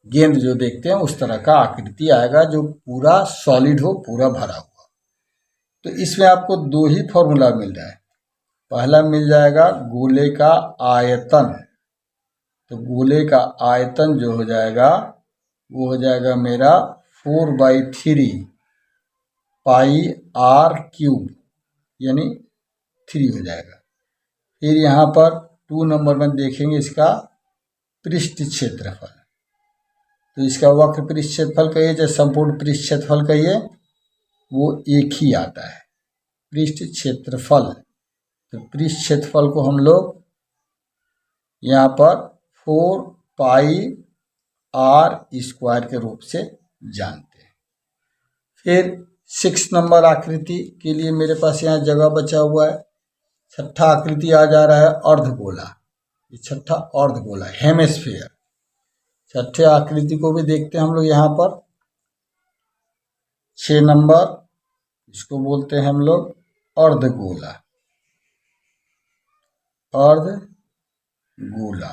गेंद जो देखते हैं उस तरह का आकृति आएगा, जो पूरा सॉलिड हो, पूरा भरा हुआ। तो इसमें आपको 2 ही फॉर्मूला मिल रहा है। पहला मिल जाएगा गोले का आयतन, तो गोले का आयतन जो हो जाएगा वो हो जाएगा मेरा 4/3 पाई आर क्यूब, यानी 3 हो जाएगा। फिर यहाँ पर 2 नंबर में देखेंगे इसका पृष्ठ क्षेत्रफल। तो इसका वक्र पृष्ठ क्षेत्रफल कहिए चाहे संपूर्ण पृष्ठ क्षेत्रफल कहिए, वो एक ही आता है, पृष्ठ क्षेत्रफल। तो पृष्ठ क्षेत्रफल को हम लोग यहाँ पर 4 पाई आर स्क्वायर के रूप से जानते हैं। फिर 6 नंबर आकृति के लिए मेरे पास यहाँ जगह बचा हुआ है। छठा आकृति आ जा रहा है अर्धगोला। ये छठा अर्धगोला, हेमिस्फीयर। छठे आकृति को भी देखते हैं हम लोग यहाँ पर। 6 नंबर, इसको बोलते हैं हम लोग अर्धगोला। अर्धगोला,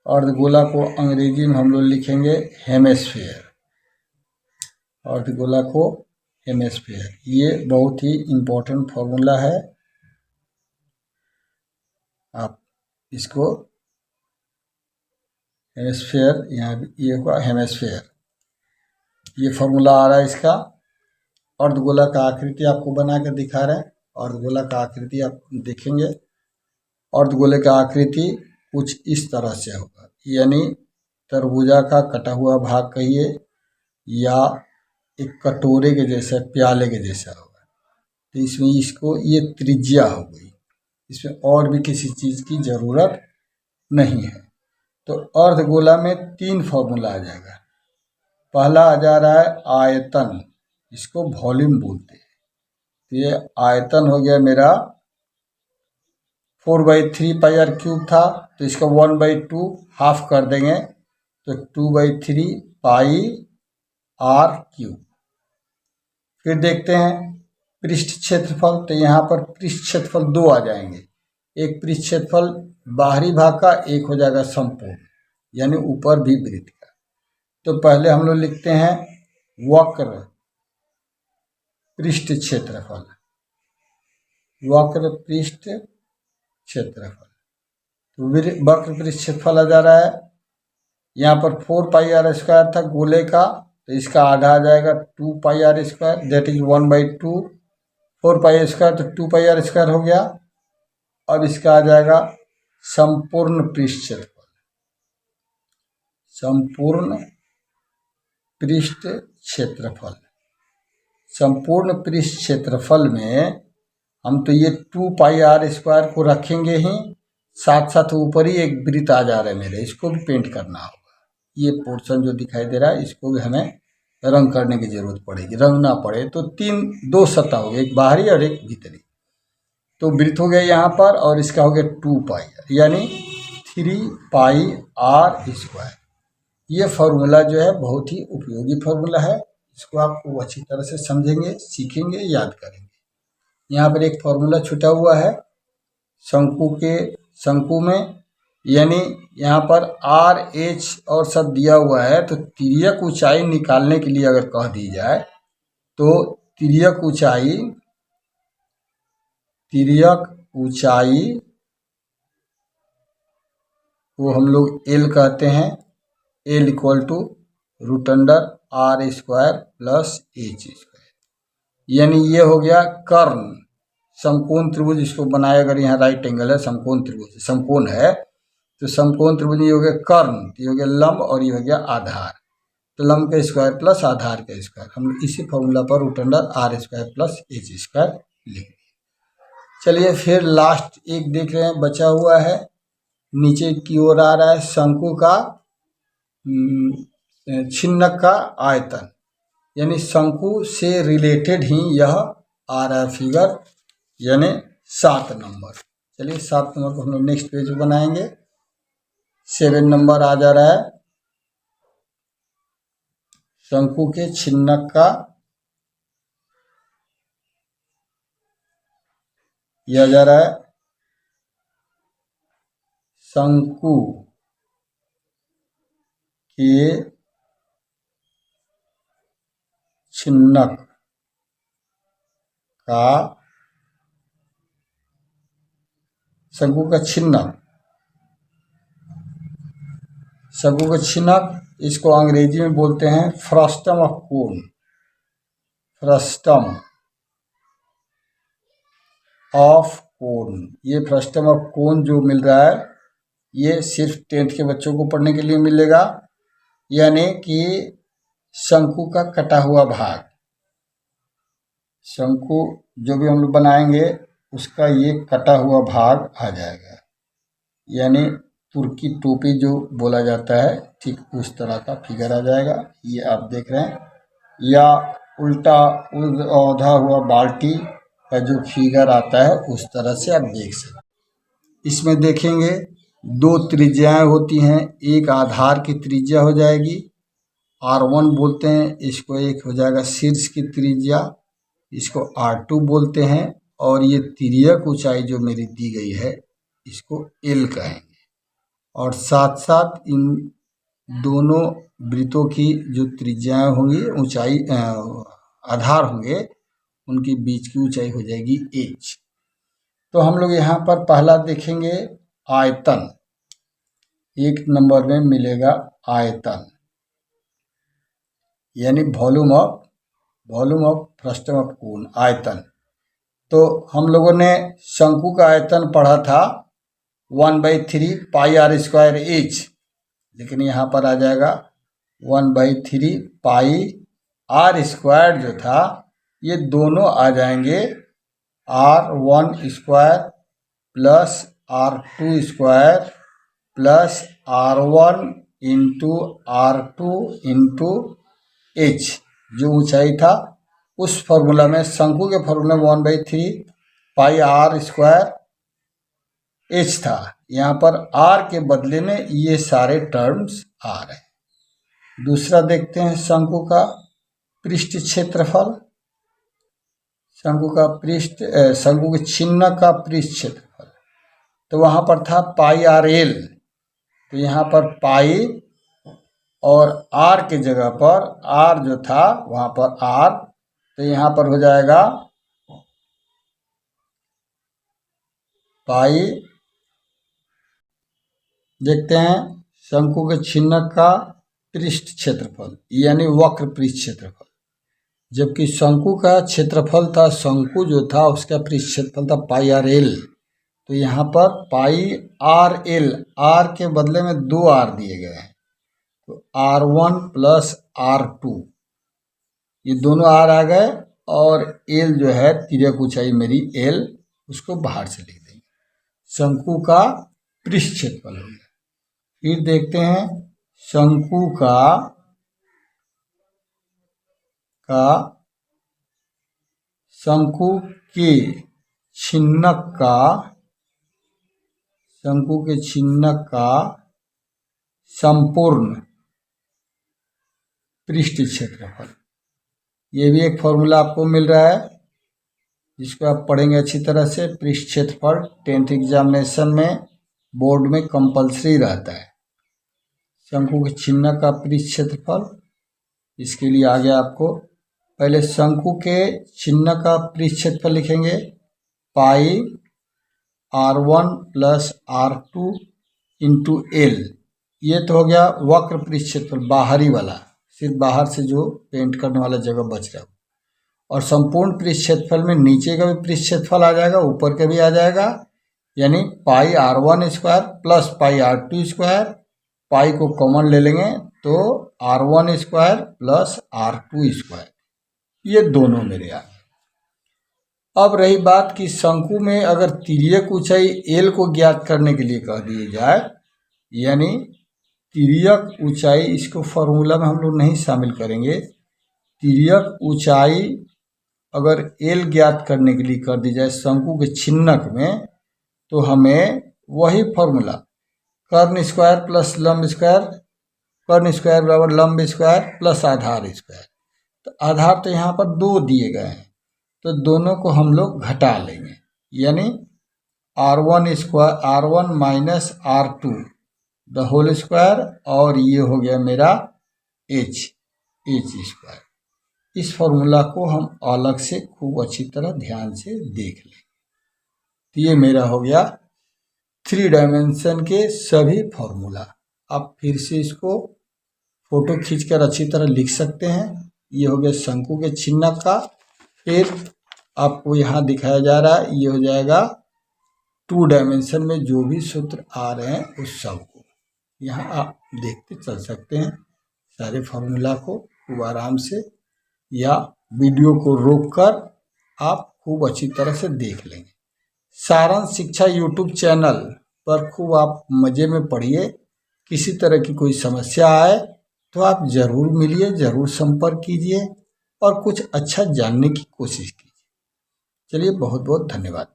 अर्धगोला को अंग्रेजी में हम लोग लिखेंगे हेमिस्फीयर। अर्धगोला को हेमिस्फीयर, ये बहुत ही इम्पोर्टेंट फॉर्मूला है, आप इसको हेमिस्फीयर, यहाँ ये होगा हेमिस्फीयर, ये फॉर्मूला आ रहा है इसका। अर्धगोला का आकृति आपको बना कर दिखा रहे हैं। अर्धगोला का आकृति आप देखेंगे, अर्धगोले का आकृति कुछ इस तरह से होगा, यानी तरबूजा का कटा हुआ भाग कहिए, या एक कटोरे के जैसा, प्याले के जैसा होगा। तो इसमें इसको ये त्रिज्या हो गई, इसमें और भी किसी चीज़ की ज़रूरत नहीं है। तो अर्धगोला में 3 फॉर्मूला आ जाएगा। पहला आ जा रहा है आयतन, इसको वॉल्यूम बोलते हैं। तो ये आयतन हो गया मेरा 4/3 पाई आर क्यूब था, तो इसका 1/2 हाफ कर देंगे, तो 2/3 पाई आर क्यूब। फिर देखते हैं पृष्ठ क्षेत्रफल। तो यहाँ पर पृष्ठ क्षेत्रफल 2 आ जाएंगे, एक पृष्ठ क्षेत्रफल बाहरी भाग का, एक हो जाएगा संपूर्ण, यानी ऊपर भी वृत्त का। तो पहले हम लोग लिखते हैं वक्र पृष्ठ क्षेत्रफल, वक्र पृष्ठ क्षेत्रफल। तो वक्र पृष्ठ क्षेत्रफल आ जा रहा है, यहाँ पर 4 पाई आर स्क्वायर था गोले का, तो इसका आधा आ जाएगा 2 pi r square, that is 1/2। 4 pi square तो 2 पाई आर स्क्वायर हो गया। अब इसका आ जाएगा संपूर्ण पृष्ठ क्षेत्रफल, संपूर्ण पृष्ठ क्षेत्रफल। संपूर्ण पृष्ठ क्षेत्रफल में हम तो ये 2 पाई आर स्क्वायर को रखेंगे ही, साथ साथ ऊपर ही एक वृत्त आ जा रहा है मेरे, इसको भी पेंट करना होगा। ये पोर्शन जो दिखाई दे रहा है, इसको भी हमें रंग करने की जरूरत पड़ेगी। रंग ना पड़े तो 2 सतह हो गए, एक बाहरी और एक भीतरी। तो वृत्त हो गया यहाँ पर और इसका हो गया 2 पाई यानी 3 पाई r स्क्वायर। ये फार्मूला जो है बहुत ही उपयोगी फार्मूला है, इसको आप अच्छी तरह से समझेंगे, सीखेंगे, याद करेंगे। यहाँ पर एक फार्मूला छूटा हुआ है शंकु में, यानी यहाँ पर आर एच और सब दिया हुआ है, तो तिर्यक ऊंचाई निकालने के लिए अगर कह दी जाए तो तिर्यक ऊंचाई को हम लोग एल कहते हैं, L equal to √r square plus H square. यानी ये हो गया कर्ण समकोण त्रिभुज, इसको बनाए अगर यहाँ राइट एंगल है, समकोण त्रिभुज समकोण है, तो समकोण त्रिभुज ये हो गया कर्ण, ये हो गया लंब और ये हो गया आधार। तो लंब का स्क्वायर प्लस आधार का स्क्वायर, हम लोग इसी फॉर्मूला पर √r square plus H square लिख दिए। चलिए फिर लास्ट एक देख रहे हैं बचा हुआ है, नीचे की ओर आ रहा है शंकु का छिन्नक का आयतन, यानी शंकु से रिलेटेड ही यह आ रहा है फिगर, यानी 7 नंबर। चलिए 7 नंबर को हम लोग नेक्स्ट पेज बनाएंगे। 7 नंबर आ जा रहा है शंकु के छिन्नक का, यह जा रहा है शंकु के छिन्नक का, शंकु का छिन्नक, शंकु का छिन्नक इसको अंग्रेजी में बोलते हैं frustum of cone, frustum of cone. ये फ्रस्टम ऑफ कोन जो मिल रहा है ये सिर्फ 10th के बच्चों को पढ़ने के लिए मिलेगा, यानी कि शंकु का कटा हुआ भाग, शंकु जो भी हम लोग बनाएंगे उसका ये कटा हुआ भाग आ जाएगा, यानी तुर्की टोपी जो बोला जाता है, ठीक उस तरह का फिगर आ जाएगा। ये आप देख रहे हैं, या उल्टा औधा हुआ बाल्टी का जो फिगर आता है उस तरह से आप देख सकते। इसमें देखेंगे 2 त्रिज्याएं होती हैं, एक आधार की त्रिज्या हो जाएगी R1 बोलते हैं, इसको एक हो जाएगा शीर्ष की त्रिज्या, इसको R2 बोलते हैं, और ये तिर्यक ऊंचाई जो मेरी दी गई है इसको L कहेंगे। और साथ साथ इन दोनों वृत्तों की जो त्रिज्याएं होंगी, ऊंचाई आधार होंगे, उनके बीच की ऊंचाई हो जाएगी h। तो हम लोग यहाँ पर पहला देखेंगे आयतन, 1 नंबर में मिलेगा आयतन, यानी volume of frustum of cone, आयतन। तो हम लोगों ने शंकु का आयतन पढ़ा था 1/3 पाई r स्क्वायर एच, लेकिन यहाँ पर आ जाएगा 1/3 पाई r स्क्वायर जो था, ये दोनों आ जाएंगे r1 square plus r2 square plus r1 into r2 into h, जो ऊंचाई था उस फॉर्मूला में, शंकु के फॉर्मूला में 1/3 पाई r स्क्वायर h था, यहाँ पर r के बदले में ये सारे टर्म्स आ रहे हैं। दूसरा देखते हैं शंकु का पृष्ठ क्षेत्रफल, शंकु के छिन्नक का पृष्ठ क्षेत्रफल, तो वहाँ पर था पाई r_l, तो यहाँ पर पाई और r के जगह पर r जो था वहाँ पर r, तो यहाँ पर हो जाएगा पाई। देखते हैं शंकु के छिन्नक का पृष्ठ क्षेत्रफल, यानी वक्र पृष्ठ क्षेत्रफल, जबकि शंकु का क्षेत्रफल था, शंकु जो था उसका पृष्ठ क्षेत्रफल था पाई r_l, तो यहाँ पर पाई r_l, r के बदले में 2 r दिए गए हैं, तो r1 प्लस r2, ये दोनों r आ गए, और l जो है तिर्यक ऊंचाई मेरी l, उसको बाहर से लिख देंगे, शंकु का पृष्ठ क्षेत्रफल हो गया। फिर देखते हैं शंकु शंकु के छिन्नक का, शंकु के छिन्नक का संपूर्ण पृष्ठ क्षेत्रफल, ये भी एक फॉर्मूला आपको मिल रहा है जिसको आप पढ़ेंगे अच्छी तरह से। पृष्ठ क्षेत्रफल 10th एग्जामिनेशन में बोर्ड में कंपलसरी रहता है। शंकु के छिन्नक का पृष्ठ क्षेत्रफल, इसके लिए आगे आपको पहले शंकु के छिन्नक का पृष्ठ क्षेत्रफल लिखेंगे पाई r1 plus r2 into L. ये तो हो गया वक्र पृष्ठ क्षेत्रफल, बाहरी वाला, सिर्फ बाहर से जो पेंट करने वाला जगह बच रहा है। और संपूर्ण पृष्ठ क्षेत्रफल में नीचे का भी पृष्ठ क्षेत्रफल आ जाएगा, ऊपर का भी आ जाएगा, यानी pi r1 square plus pi r2 square. Pi को कॉमन ले लेंगे तो r1 square plus r2 square, ये दोनों मेरे आ गए। अब रही बात कि शंकु में अगर तिर्यक ऊंचाई एल को ज्ञात करने के लिए कह दिए जाए, यानी तिर्यक ऊंचाई, इसको फॉर्मूला में हम लोग नहीं शामिल करेंगे। तिर्यक ऊंचाई अगर एल ज्ञात करने के लिए कर दी जाए शंकु के छिन्नक में, तो हमें वही फॉर्मूला कर्ण स्क्वायर प्लस लंब स्क्वायर, कर्ण स्क्वायर बराबर लंब स्क्वायर प्लस आधार स्क्वायर। तो आधार तो यहाँ पर 2 दिए गए हैं, तो दोनों को हम लोग घटा लेंगे, यानी r1 square, r1 minus r2 the whole square, और ये हो गया मेरा h स्क्वायर। इस फॉर्मूला को हम अलग से खूब अच्छी तरह ध्यान से देख लेंगे। तो ये मेरा हो गया 3 डायमेंशन के सभी फॉर्मूला। आप फिर से इसको फोटो खींचकर अच्छी तरह लिख सकते हैं। ये हो गया शंकु के छिन्नक का, फिर आपको यहाँ दिखाया जा रहा है, ये हो जाएगा 2 डायमेंशन में जो भी सूत्र आ रहे हैं उस सब को यहाँ आप देखते चल सकते हैं। सारे फार्मूला को खूब आराम से या वीडियो को रोककर आप खूब अच्छी तरह से देख लेंगे। सारांश शिक्षा यूट्यूब चैनल पर खूब आप मज़े में पढ़िए। किसी तरह की कोई समस्या आए तो आप ज़रूर मिलिए, ज़रूर संपर्क कीजिए और कुछ अच्छा जानने की कोशिश कीजिए। चलिए, बहुत बहुत धन्यवाद।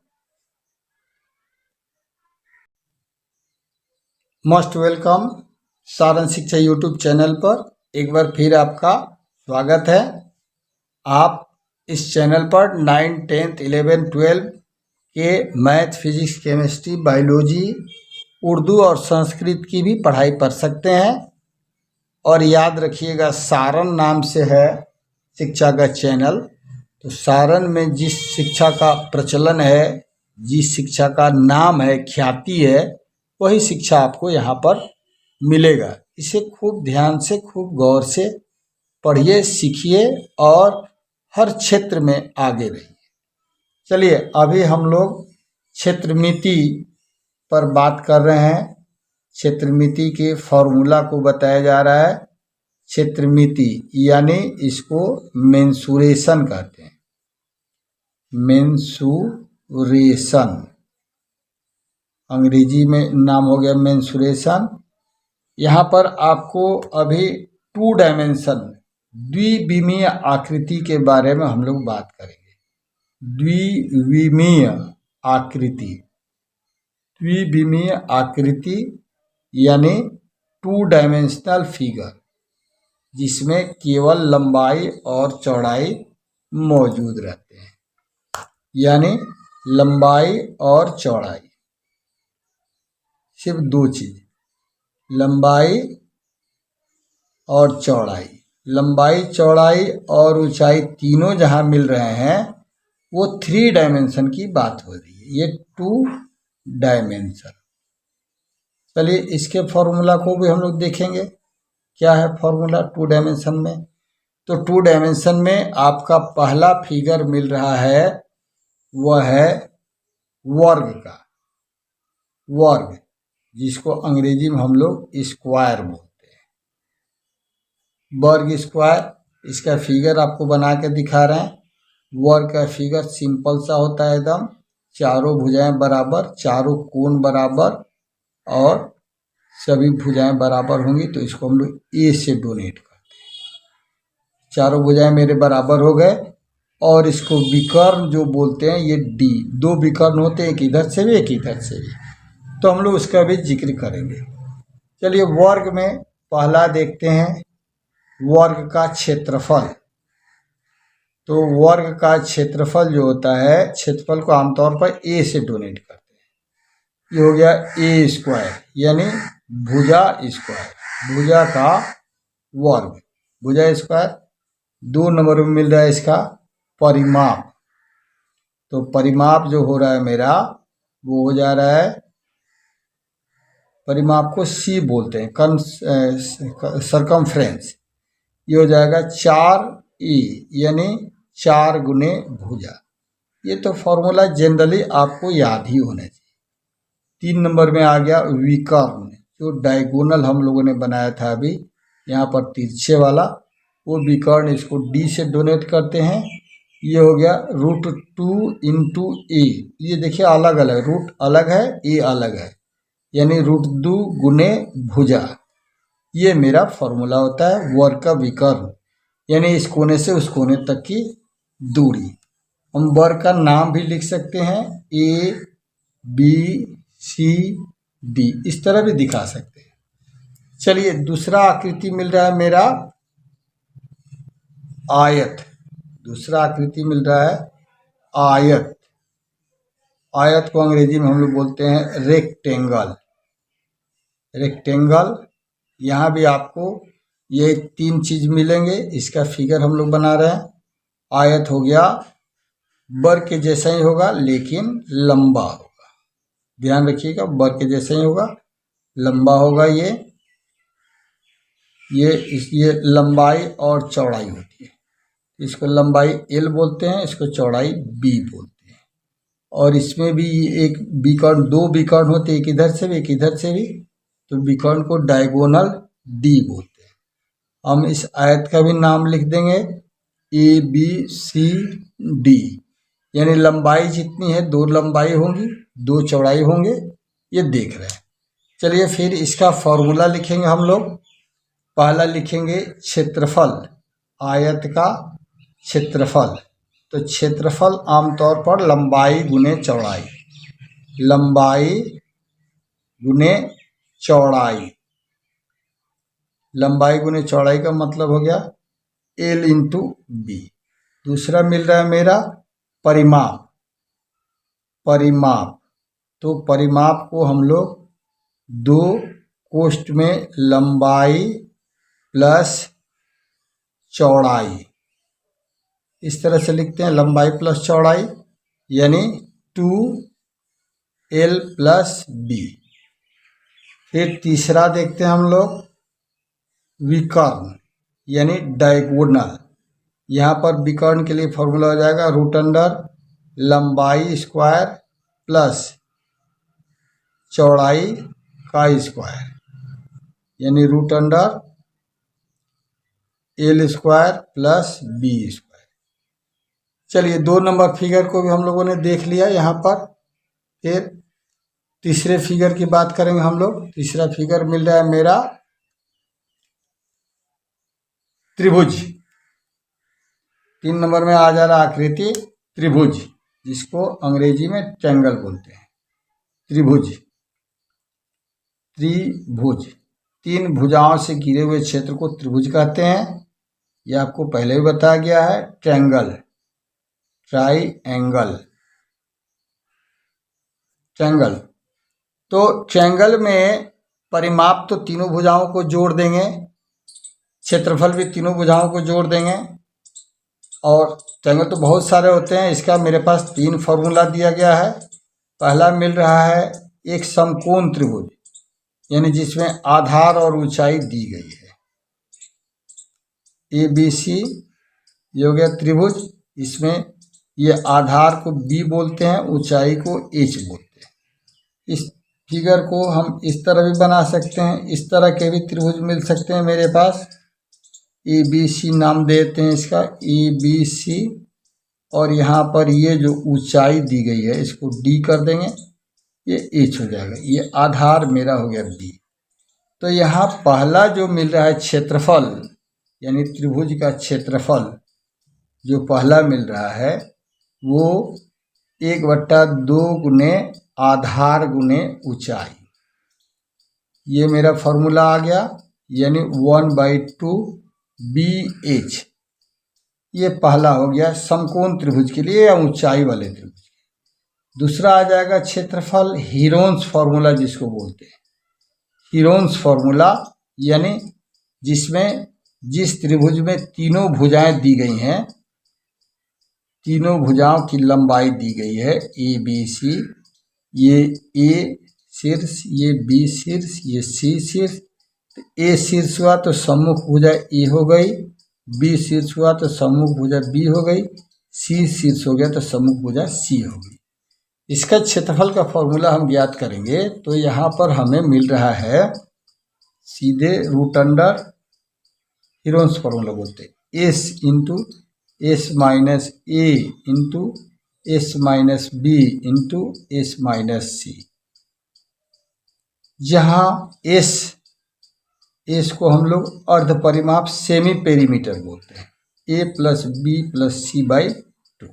मोस्ट वेलकम सारांश शिक्षा यूट्यूब चैनल पर एक बार फिर आपका स्वागत है। आप इस चैनल पर 9, 10, 11, 12 के math, physics, chemistry, biology, Urdu और संस्कृत की भी पढ़ाई कर सकते हैं। और याद रखिएगा, सारण नाम से है शिक्षा का चैनल। तो सारण में जिस शिक्षा का प्रचलन है, जिस शिक्षा का नाम है, ख्याति है, वही शिक्षा आपको यहाँ पर मिलेगा। इसे खूब ध्यान से, खूब गौर से पढ़िए, सीखिए और हर क्षेत्र में आगे रहिए। चलिए, अभी हम लोग क्षेत्रमिति पर बात कर रहे हैं। क्षेत्रमिति के फॉर्मूला को बताया जा रहा है। क्षेत्रमिति यानी इसको मेंसुरेशन कहते हैं, मेंसुरेशन, अंग्रेजी में नाम हो गया मेंसुरेशन। यहाँ पर आपको अभी 2 डायमेंशन, द्विविमीय आकृति के बारे में हम लोग बात करेंगे। द्विविमीय आकृति, द्विविमीय आकृति यानी 2 डायमेंशनल फिगर, जिसमें केवल लंबाई और चौड़ाई मौजूद रहते हैं, यानी लंबाई और चौड़ाई, सिर्फ 2 चीज, लंबाई और चौड़ाई। लंबाई, चौड़ाई और ऊंचाई तीनों जहां मिल रहे हैं वो 3 डायमेंशन की बात हो रही है, ये 2 डायमेंशन। चलिए, इसके फॉर्मूला को भी हम लोग देखेंगे। क्या है फॉर्मूला 2 डायमेंशन में? तो 2 डायमेंशन में आपका पहला फिगर मिल रहा है, वह है वर्ग का, वर्ग, जिसको अंग्रेजी में हम लोग स्क्वायर बोलते हैं, वर्ग स्क्वायर। इसका फिगर आपको बना के दिखा रहे हैं। वर्ग का फिगर सिंपल सा होता है एकदम, चारों भुजाएं बराबर, चारों कोण बराबर और सभी भुजाएं बराबर होंगी, तो इसको हम लोग ए से डोनेट करते हैं। चारों भुजाएं मेरे बराबर हो गए, और इसको विकर्ण जो बोलते हैं ये डी। दो विकर्ण होते हैं, एक इधर से भी एक इधर से भी, तो हम लोग उसका भी जिक्र करेंगे। चलिए वर्ग में पहला देखते हैं, वर्ग का क्षेत्रफल। तो वर्ग का क्षेत्रफल जो होता है, क्षेत्रफल को आमतौर पर ए से डोनेट करते हैं। ये हो गया ए स्क्वायर, यानी भुजा स्क्वायर, भुजा का वर्ग, भुजा स्क्वायर। 2 नंबर में मिल रहा है इसका परिमाप। तो परिमाप जो हो रहा है मेरा, वो हो जा रहा है, परिमाप को सी बोलते हैं, सरकमफ्रेंस। ये हो जाएगा 4E, यानी 4 गुने भुजा। ये तो फॉर्मूला जनरली आपको याद ही होना चाहिए। 3 नंबर में आ गया विकर्ण, जो डायगोनल हम लोगों ने बनाया था अभी यहाँ पर तिरछे वाला, वो विकर्ण, इसको डी से डोनेट करते हैं। ये हो गया √2 इंटू ए। ये देखिए अलग अलग, रूट अलग है, ए अलग है, यानी √2 गुने भुजा। ये मेरा फॉर्मूला होता है वर्ग का विकर्ण, यानी इस कोने से उस कोने तक की दूरी। हम वर्ग का नाम भी लिख सकते हैं, ए बी सी डी, इस तरह भी दिखा सकते हैं। चलिए दूसरा आकृति मिल रहा है मेरा आयत। दूसरा आकृति मिल रहा है आयत। आयत को अंग्रेजी में हम लोग बोलते हैं रेक्टेंगल। रेक्टेंगल, यहाँ भी आपको ये 3 चीज मिलेंगे। इसका फिगर हम लोग बना रहे हैं। आयत हो गया, वर्ग के जैसा ही होगा लेकिन लंबा होगा, ध्यान रखिएगा, वर्ग के जैसा ही होगा, लंबा होगा। ये लंबाई और चौड़ाई होती है। इसको लंबाई L बोलते हैं, इसको चौड़ाई B बोलते हैं। और इसमें भी एक विकर्ण, 2 विकर्ण होते हैं, एक इधर से भी एक इधर से भी, तो विकर्ण को डायगोनल D बोलते हैं। हम इस आयत का भी नाम लिख देंगे ABCD, यानी लंबाई जितनी है 2 लंबाई होंगी, 2 चौड़ाई होंगे, ये देख रहे हैं। चलिए फिर इसका फॉर्मूला लिखेंगे हम लोग। पहला लिखेंगे क्षेत्रफल, आयत का क्षेत्रफल। तो क्षेत्रफल आमतौर पर लंबाई गुने चौड़ाई, लंबाई गुने चौड़ाई, लंबाई गुने चौड़ाई का मतलब हो गया L इंटू बी। दूसरा मिल रहा है मेरा परिमाप। परिमाप, तो परिमाप को हम लोग 2 कोष्ठ में लंबाई प्लस चौड़ाई, इस तरह से लिखते हैं, लंबाई प्लस चौड़ाई, यानी 2L प्लस बी। फिर तीसरा देखते हैं हम लोग विकर्ण, यानी डायगोनल। यहाँ पर विकर्ण के लिए फॉर्मूला हो जाएगा √अंडर लंबाई स्क्वायर प्लस चौड़ाई का स्क्वायर, यानी √under L square plus B square. चलिए 2 नंबर फिगर को भी हम लोगों ने देख लिया यहाँ पर। फिर तीसरे फिगर की बात करेंगे हम लोग। तीसरा फिगर मिल रहा है मेरा त्रिभुज। 3 नंबर में आ जा रहा आकृति त्रिभुज, जिसको अंग्रेजी में ट्रायंगल बोलते हैं। त्रिभुज, त्रिभुज, 3 भुजाओं से घिरे हुए क्षेत्र को त्रिभुज कहते हैं। यह आपको पहले ही बताया गया है। Triangle, triangle, triangle. तो ट्रायंगल में परिमाप तो तीनों भुजाओं को जोड़ देंगे, क्षेत्रफल भी तीनों भुजाओं को जोड़ देंगे। और ट्रायंगल तो बहुत सारे होते हैं, इसका मेरे पास 3 फॉर्मूला दिया गया है। पहला मिल रहा है एक समकोण त्रिभुज, यानी जिसमें आधार और ऊंचाई दी गई है। ABC ये हो गया त्रिभुज। इसमें ये आधार को B बोलते हैं, ऊंचाई को H बोलते हैं। इस फिगर को हम इस तरह भी बना सकते हैं, इस तरह के भी त्रिभुज मिल सकते हैं मेरे पास। ABC नाम देते हैं इसका, ABC। और यहाँ पर ये जो ऊंचाई दी गई है इसको D कर देंगे, ये H हो जाएगा। ये आधार मेरा हो गया B। तो यहाँ पहला जो मिल रहा है क्षेत्रफल, यानी त्रिभुज का क्षेत्रफल, जो पहला मिल रहा है वो 1/2 गुने आधार गुने ऊंचाई, ये मेरा फॉर्मूला आ गया, यानी 1/2 BH। ये पहला हो गया समकोण त्रिभुज के लिए या ऊंचाई वाले त्रिभुज। दूसरा आ जाएगा क्षेत्रफल, हीरोन्स फॉर्मूला जिसको बोलते हैं। हीरोन्स फॉर्मूला यानी जिसमें जिस त्रिभुज में तीनों भुजाएं दी गई हैं, तीनों भुजाओं की लंबाई दी गई है ABC, ये A शीर्ष, ये B शीर्ष, ये C शीर्ष। तो A शीर्ष हुआ तो सम्मुख भुजा A हो गई, B शीर्ष हुआ तो सम्मुख भुजा B हो गई, C शीर्ष हो गया तो सम्मुख भुजा C हो गई। इसका क्षेत्रफल का फॉर्मूला हम ज्ञात करेंगे तो यहाँ पर हमें मिल रहा है सीधे रूट अंडर, हीरोन्स फॉर्मूला बोलते हैं, S into S minus A into S minus B into S minus C। जहाँ S को हम लोग अर्ध परिमाप सेमी पेरीमीटर बोलते हैं, A plus B plus C by 2।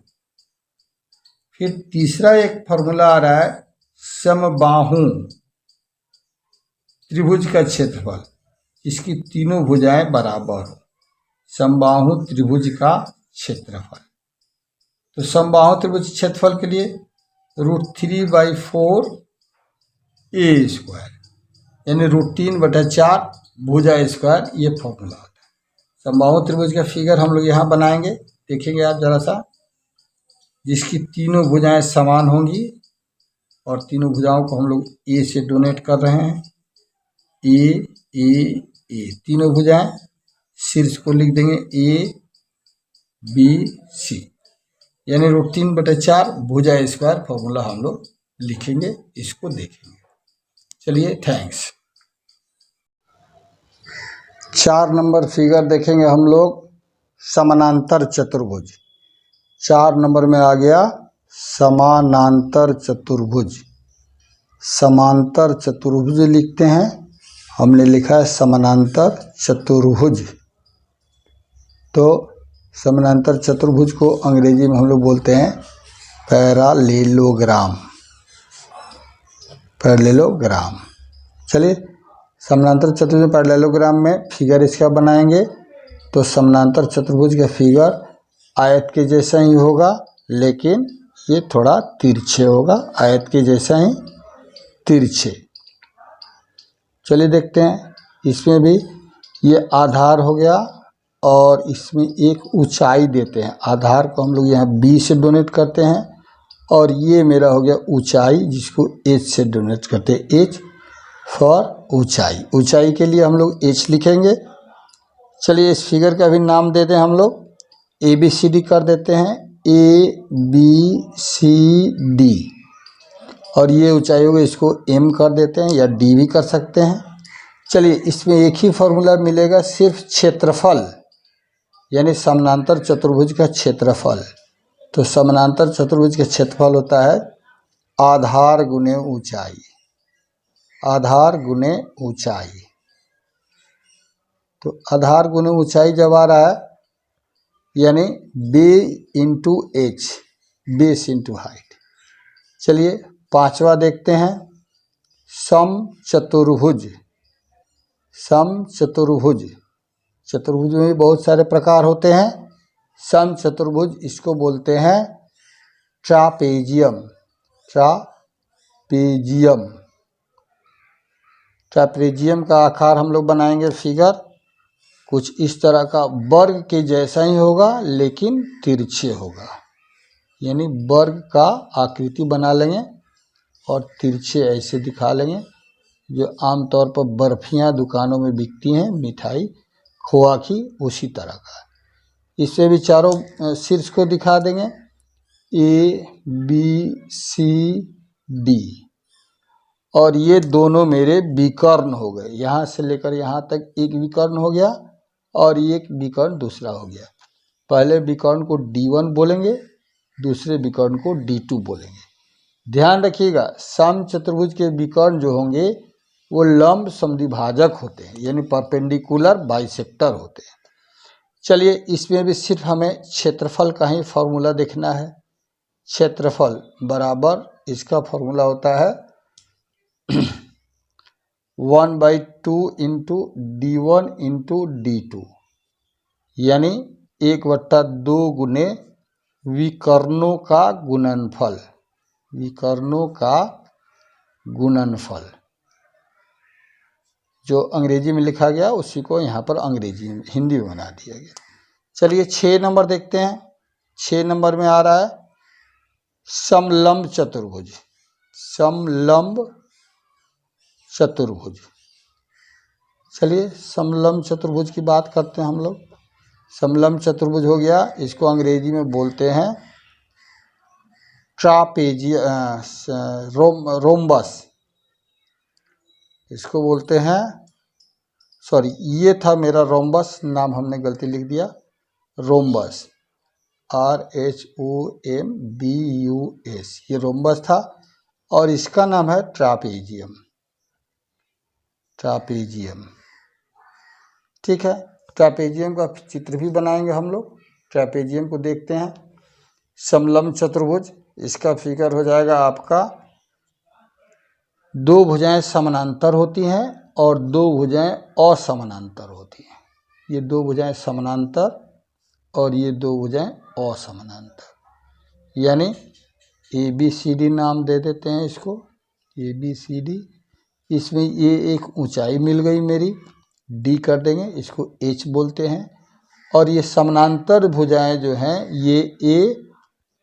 फिर तीसरा एक फॉर्मूला आ रहा है समबाहु त्रिभुज का क्षेत्रफल, इसकी तीनों भुजाएं बराबर हो, समबाहु त्रिभुज का क्षेत्रफल। तो समबाहु त्रिभुज क्षेत्रफल के लिए √3/4 A², यानी √3/4 भुजा स्क्वायर, ये फॉर्मूला होता है। समबाहु त्रिभुज का फिगर हम लोग यहाँ बनाएंगे, देखेंगे आप जरा सा, जिसकी तीनों भुजाएं समान होंगी और तीनों भुजाओं को हम लोग A से डोनेट कर रहे हैं, A तीनों भुजाएं। शीर्ष को लिख देंगे ABC, यानी √3/4 भुजा स्क्वायर फॉर्मूला हम लोग लिखेंगे, इसको देखेंगे। चलिए, थैंक्स। 4 नंबर फिगर देखेंगे हम लोग, समानांतर चतुर्भुज। 4 नंबर में आ गया समानांतर चतुर्भुज। समांतर चतुर्भुज लिखते हैं, हमने लिखा है समानांतर चतुर्भुज। तो समानांतर चतुर्भुज को अंग्रेजी में हम लोग बोलते हैं पैरालेलोग्राम, पैरेललोग्राम। चलिए, समानांतर चतुर्भुज पैरेललोग्राम में फिगर इसका बनाएंगे। तो समानांतर चतुर्भुज का फिगर आयत के जैसा ही होगा, लेकिन ये थोड़ा तिरछे होगा, आयत के जैसा ही तिरछे। चलिए देखते हैं, इसमें भी ये आधार हो गया और इसमें एक ऊंचाई देते हैं। आधार को हम लोग यहाँ B से डोनेट करते हैं और ये मेरा हो गया ऊंचाई, जिसको H से डोनेट करते हैं। H फॉर ऊंचाई, ऊंचाई के लिए हम लोग H लिखेंगे। चलिए, इस फिगर का भी नाम दे दें हम लोग, ABCD कर देते हैं, ABCD। और ये ऊंचाई होगी, इसको M कर देते हैं या D भी कर सकते हैं। चलिए, इसमें एक ही फॉर्मूला मिलेगा, सिर्फ क्षेत्रफल, यानी समानांतर चतुर्भुज का क्षेत्रफल। तो समानांतर चतुर्भुज का क्षेत्रफल होता है आधार गुने ऊंचाई, आधार गुने ऊंचाई। तो आधार गुने ऊंचाई जब आ रहा है, यानी B into H, base into height. चलिए, 5वां देखते हैं, समचतुर्भुज। समचतुर्भुज, चतुर्भुज में भी बहुत सारे प्रकार होते हैं। समचतुर्भुज इसको बोलते हैं ट्रापेजियम, ट्रापेजियम। ट्रापेजियम का आकार हम लोग बनाएंगे फिगर, कुछ इस तरह का, वर्ग के जैसा ही होगा लेकिन तिरछे होगा, यानी वर्ग का आकृति बना लेंगे और तिरछे ऐसे दिखा लेंगे, जो आमतौर पर बर्फियाँ दुकानों में बिकती हैं, मिठाई खोआ की, उसी तरह का। इससे भी चारों शीर्ष को दिखा देंगे, ABCD। और ये दोनों मेरे विकर्ण हो गए, यहाँ से लेकर यहाँ तक एक विकर्ण हो गया और एक विकर्ण दूसरा हो गया। पहले विकर्ण को D1 बोलेंगे, दूसरे विकर्ण को D2 बोलेंगे। ध्यान रखिएगा, समचतुर्भुज के विकर्ण जो होंगे वो लंब समद्विभाजक होते हैं, यानी परपेंडिकुलर बाइसेक्टर होते हैं। चलिए इसमें भी सिर्फ हमें क्षेत्रफल का ही फॉर्मूला देखना है। क्षेत्रफल बराबर इसका फॉर्मूला होता है 1/2 इंटू D1 इंटू D2, यानी 1/2 गुने विकर्णों का गुणनफल, विकर्णों का गुणनफल जो अंग्रेजी में लिखा गया उसी को यहाँ पर अंग्रेजी में हिंदी में बना दिया गया। चलिए 6 नंबर देखते हैं। 6 नंबर में आ रहा है समलंब चतुर्भुज। समलंब चतुर्भुज, चलिए समलंब चतुर्भुज की बात करते हैं हम लोग। समलंब चतुर्भुज हो गया, इसको अंग्रेजी में बोलते हैं रोम्बस, इसको बोलते हैं, सॉरी ये था मेरा रोम्बस, नाम हमने गलती लिख दिया, रोम्बस RHOMBUS, ये रोम्बस था और इसका नाम है ट्रापेजियम। ट्रापेजियम, ठीक है। ट्रापेजियम का चित्र भी बनाएंगे हम लोग। ट्रापेजियम को देखते हैं। समलंब चतुर्भुज, इसका फिगर हो जाएगा आपका, 2 भुजाएं समानांतर होती हैं और 2 भुजाएं असमानांतर होती हैं। ये 2 भुजाएं समानांतर और ये 2 भुजाएं असमानांतर, यानी ABCD नाम दे देते हैं इसको, ABCD। इसमें ये एक ऊंचाई मिल गई मेरी, D कर देंगे, इसको H बोलते हैं। और ये समानांतर भुजाएं जो हैं ये A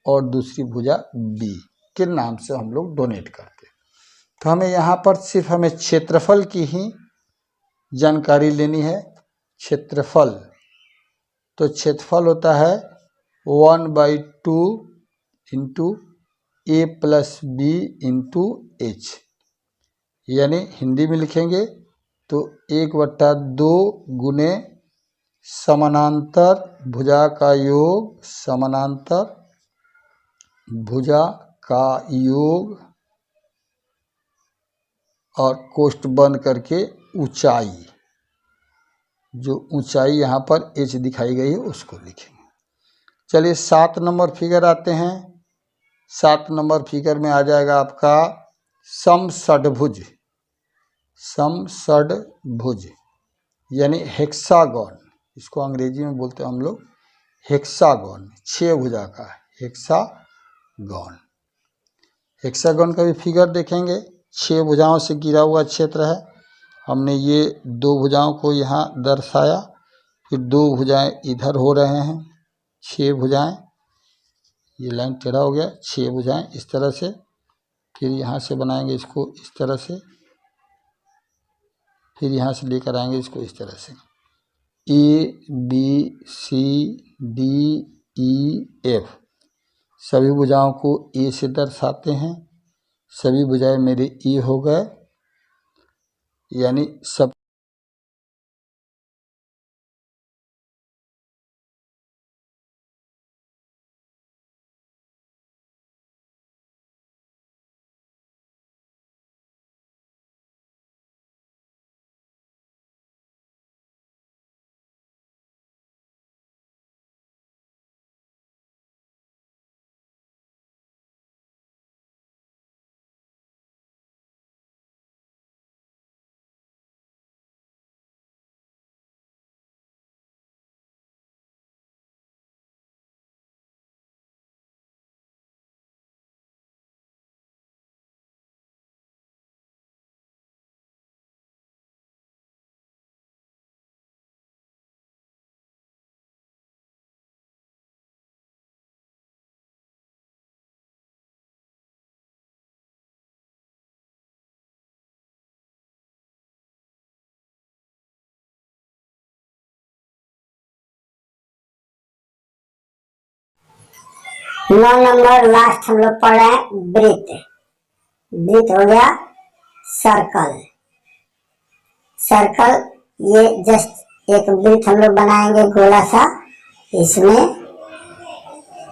और दूसरी भुजा B के नाम से हम लोग डोनेट करते हैं। तो हमें यहाँ पर सिर्फ हमें क्षेत्रफल की ही जानकारी लेनी है। क्षेत्रफल, तो क्षेत्रफल होता है 1/2 into A plus B into H, यानी हिंदी में लिखेंगे तो 1/2 गुने समानांतर भुजा का योग, समानांतर भुजा का योग और कोष्ठ बंद करके ऊंचाई, जो ऊंचाई यहाँ पर H दिखाई गई है उसको लिखेंगे। चलिए 7 नंबर फिगर आते हैं। 7 नंबर फिगर में आ जाएगा आपका समषड्भुज। समषड्भुज यानी हेक्सागन, इसको अंग्रेजी में बोलते हैं हम लोग हेक्सागन, 6 भुजा का हेक्सागन। हेक्सागन का भी फिगर देखेंगे। 6 भुजाओं से घिरा हुआ क्षेत्र है। हमने ये 2 भुजाओं को यहाँ दर्शाया, फिर 2 भुजाएं इधर हो रहे हैं, 6 भुजाएं, ये लाइन टेढ़ा हो गया, 6 भुजाएं इस तरह से, फिर यहाँ से बनाएंगे इसको इस तरह से, फिर यहाँ से लेकर आएंगे इसको इस तरह से, ABCDEF, सभी भुजाओं को A से दर्शाते हैं। सभी भुजाएं मेरे E हो गए, यानी सब नौ नंबर लास्ट हम लोग पढ़ रहे हैं वृत्त। वृत्त हो गया सर्कल। सर्कल ये जस्ट एक वृत्त हम लोग बनाएंगे गोला सा, इसमें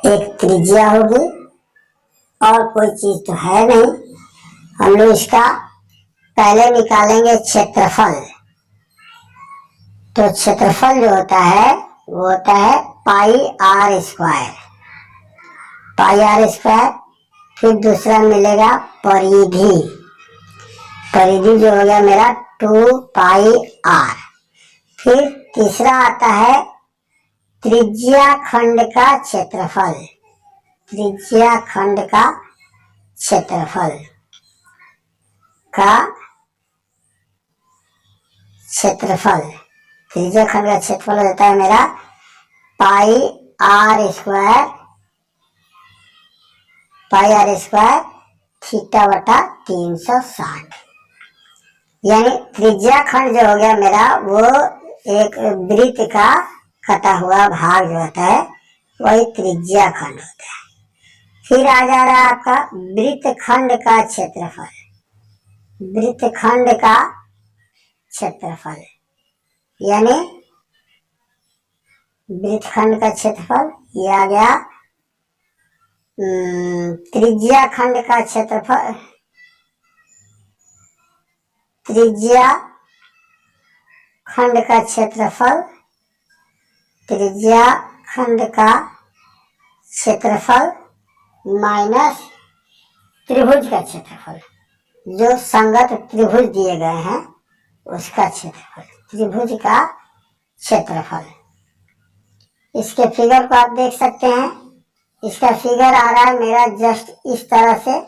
एक त्रिज्या होगी और कोई चीज तो है नहीं। हम लोग इसका पहले निकालेंगे क्षेत्रफल। तो क्षेत्रफल जो होता है वो होता है pi r square, pi r square. फिर दूसरा मिलेगा परिधि, परिधि जो हो गया मेरा 2 पाई आर। फिर तीसरा आता है त्रिज्या खंड का क्षेत्रफल, त्रिज्या खंड का क्षेत्रफल त्रिज्या खंड का क्षेत्रफल होता है मेरा pi r square, pi r square theta बटा 360। यानी त्रिज्या खंड जो हो गया मेरा वो एक वृत्त का कटा हुआ भाग जो होता है वही त्रिज्या खंड होता है। फिर आ जा रहा है आपका वृत्तखंड का क्षेत्रफल, वृत्तखंड का क्षेत्रफल यानी वृत्तखंड का क्षेत्रफल ये आ गया त्रिज्या खंड का क्षेत्रफल, त्रिज्या खंड का क्षेत्रफल, त्रिज्या खंड का क्षेत्रफल माइनस त्रिभुज का क्षेत्रफल, जो संगत त्रिभुज दिए गए हैं उसका क्षेत्रफल, त्रिभुज का क्षेत्रफल। इसके फिगर को आप देख सकते हैं। इसका फिगर आ रहा है मेरा जस्ट इस तरह से,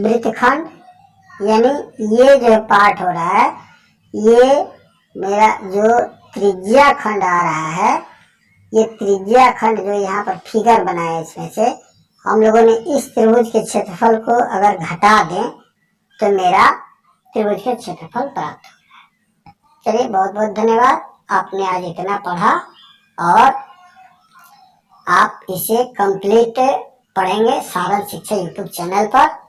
वृत्तखंड यानी ये जो पार्ट हो रहा है ये मेरा जो त्रिज्या खंड आ रहा है, ये त्रिज्या खंड जो यहाँ पर फिगर बनाया है इसमें से हम लोगों ने इस त्रिभुज के क्षेत्रफल को अगर घटा दें तो मेरा त्रिभुज का क्षेत्रफल प्राप्त होगा। चलिए बहुत बहुत धन्यवाद, आपने आज इतना पढ़ा और आप इसे कंप्लीट पढ़ेंगे सारण शिक्षा यूट्यूब चैनल पर।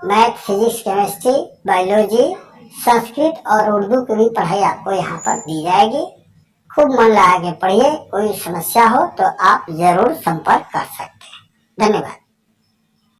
Math, physics, chemistry, biology, Sanskrit और उर्दू की भी पढ़ाई आपको यहाँ पर दी जाएगी। खूब मन लगा के पढ़िए। कोई समस्या हो तो आप जरूर संपर्क कर सकते हैं। धन्यवाद।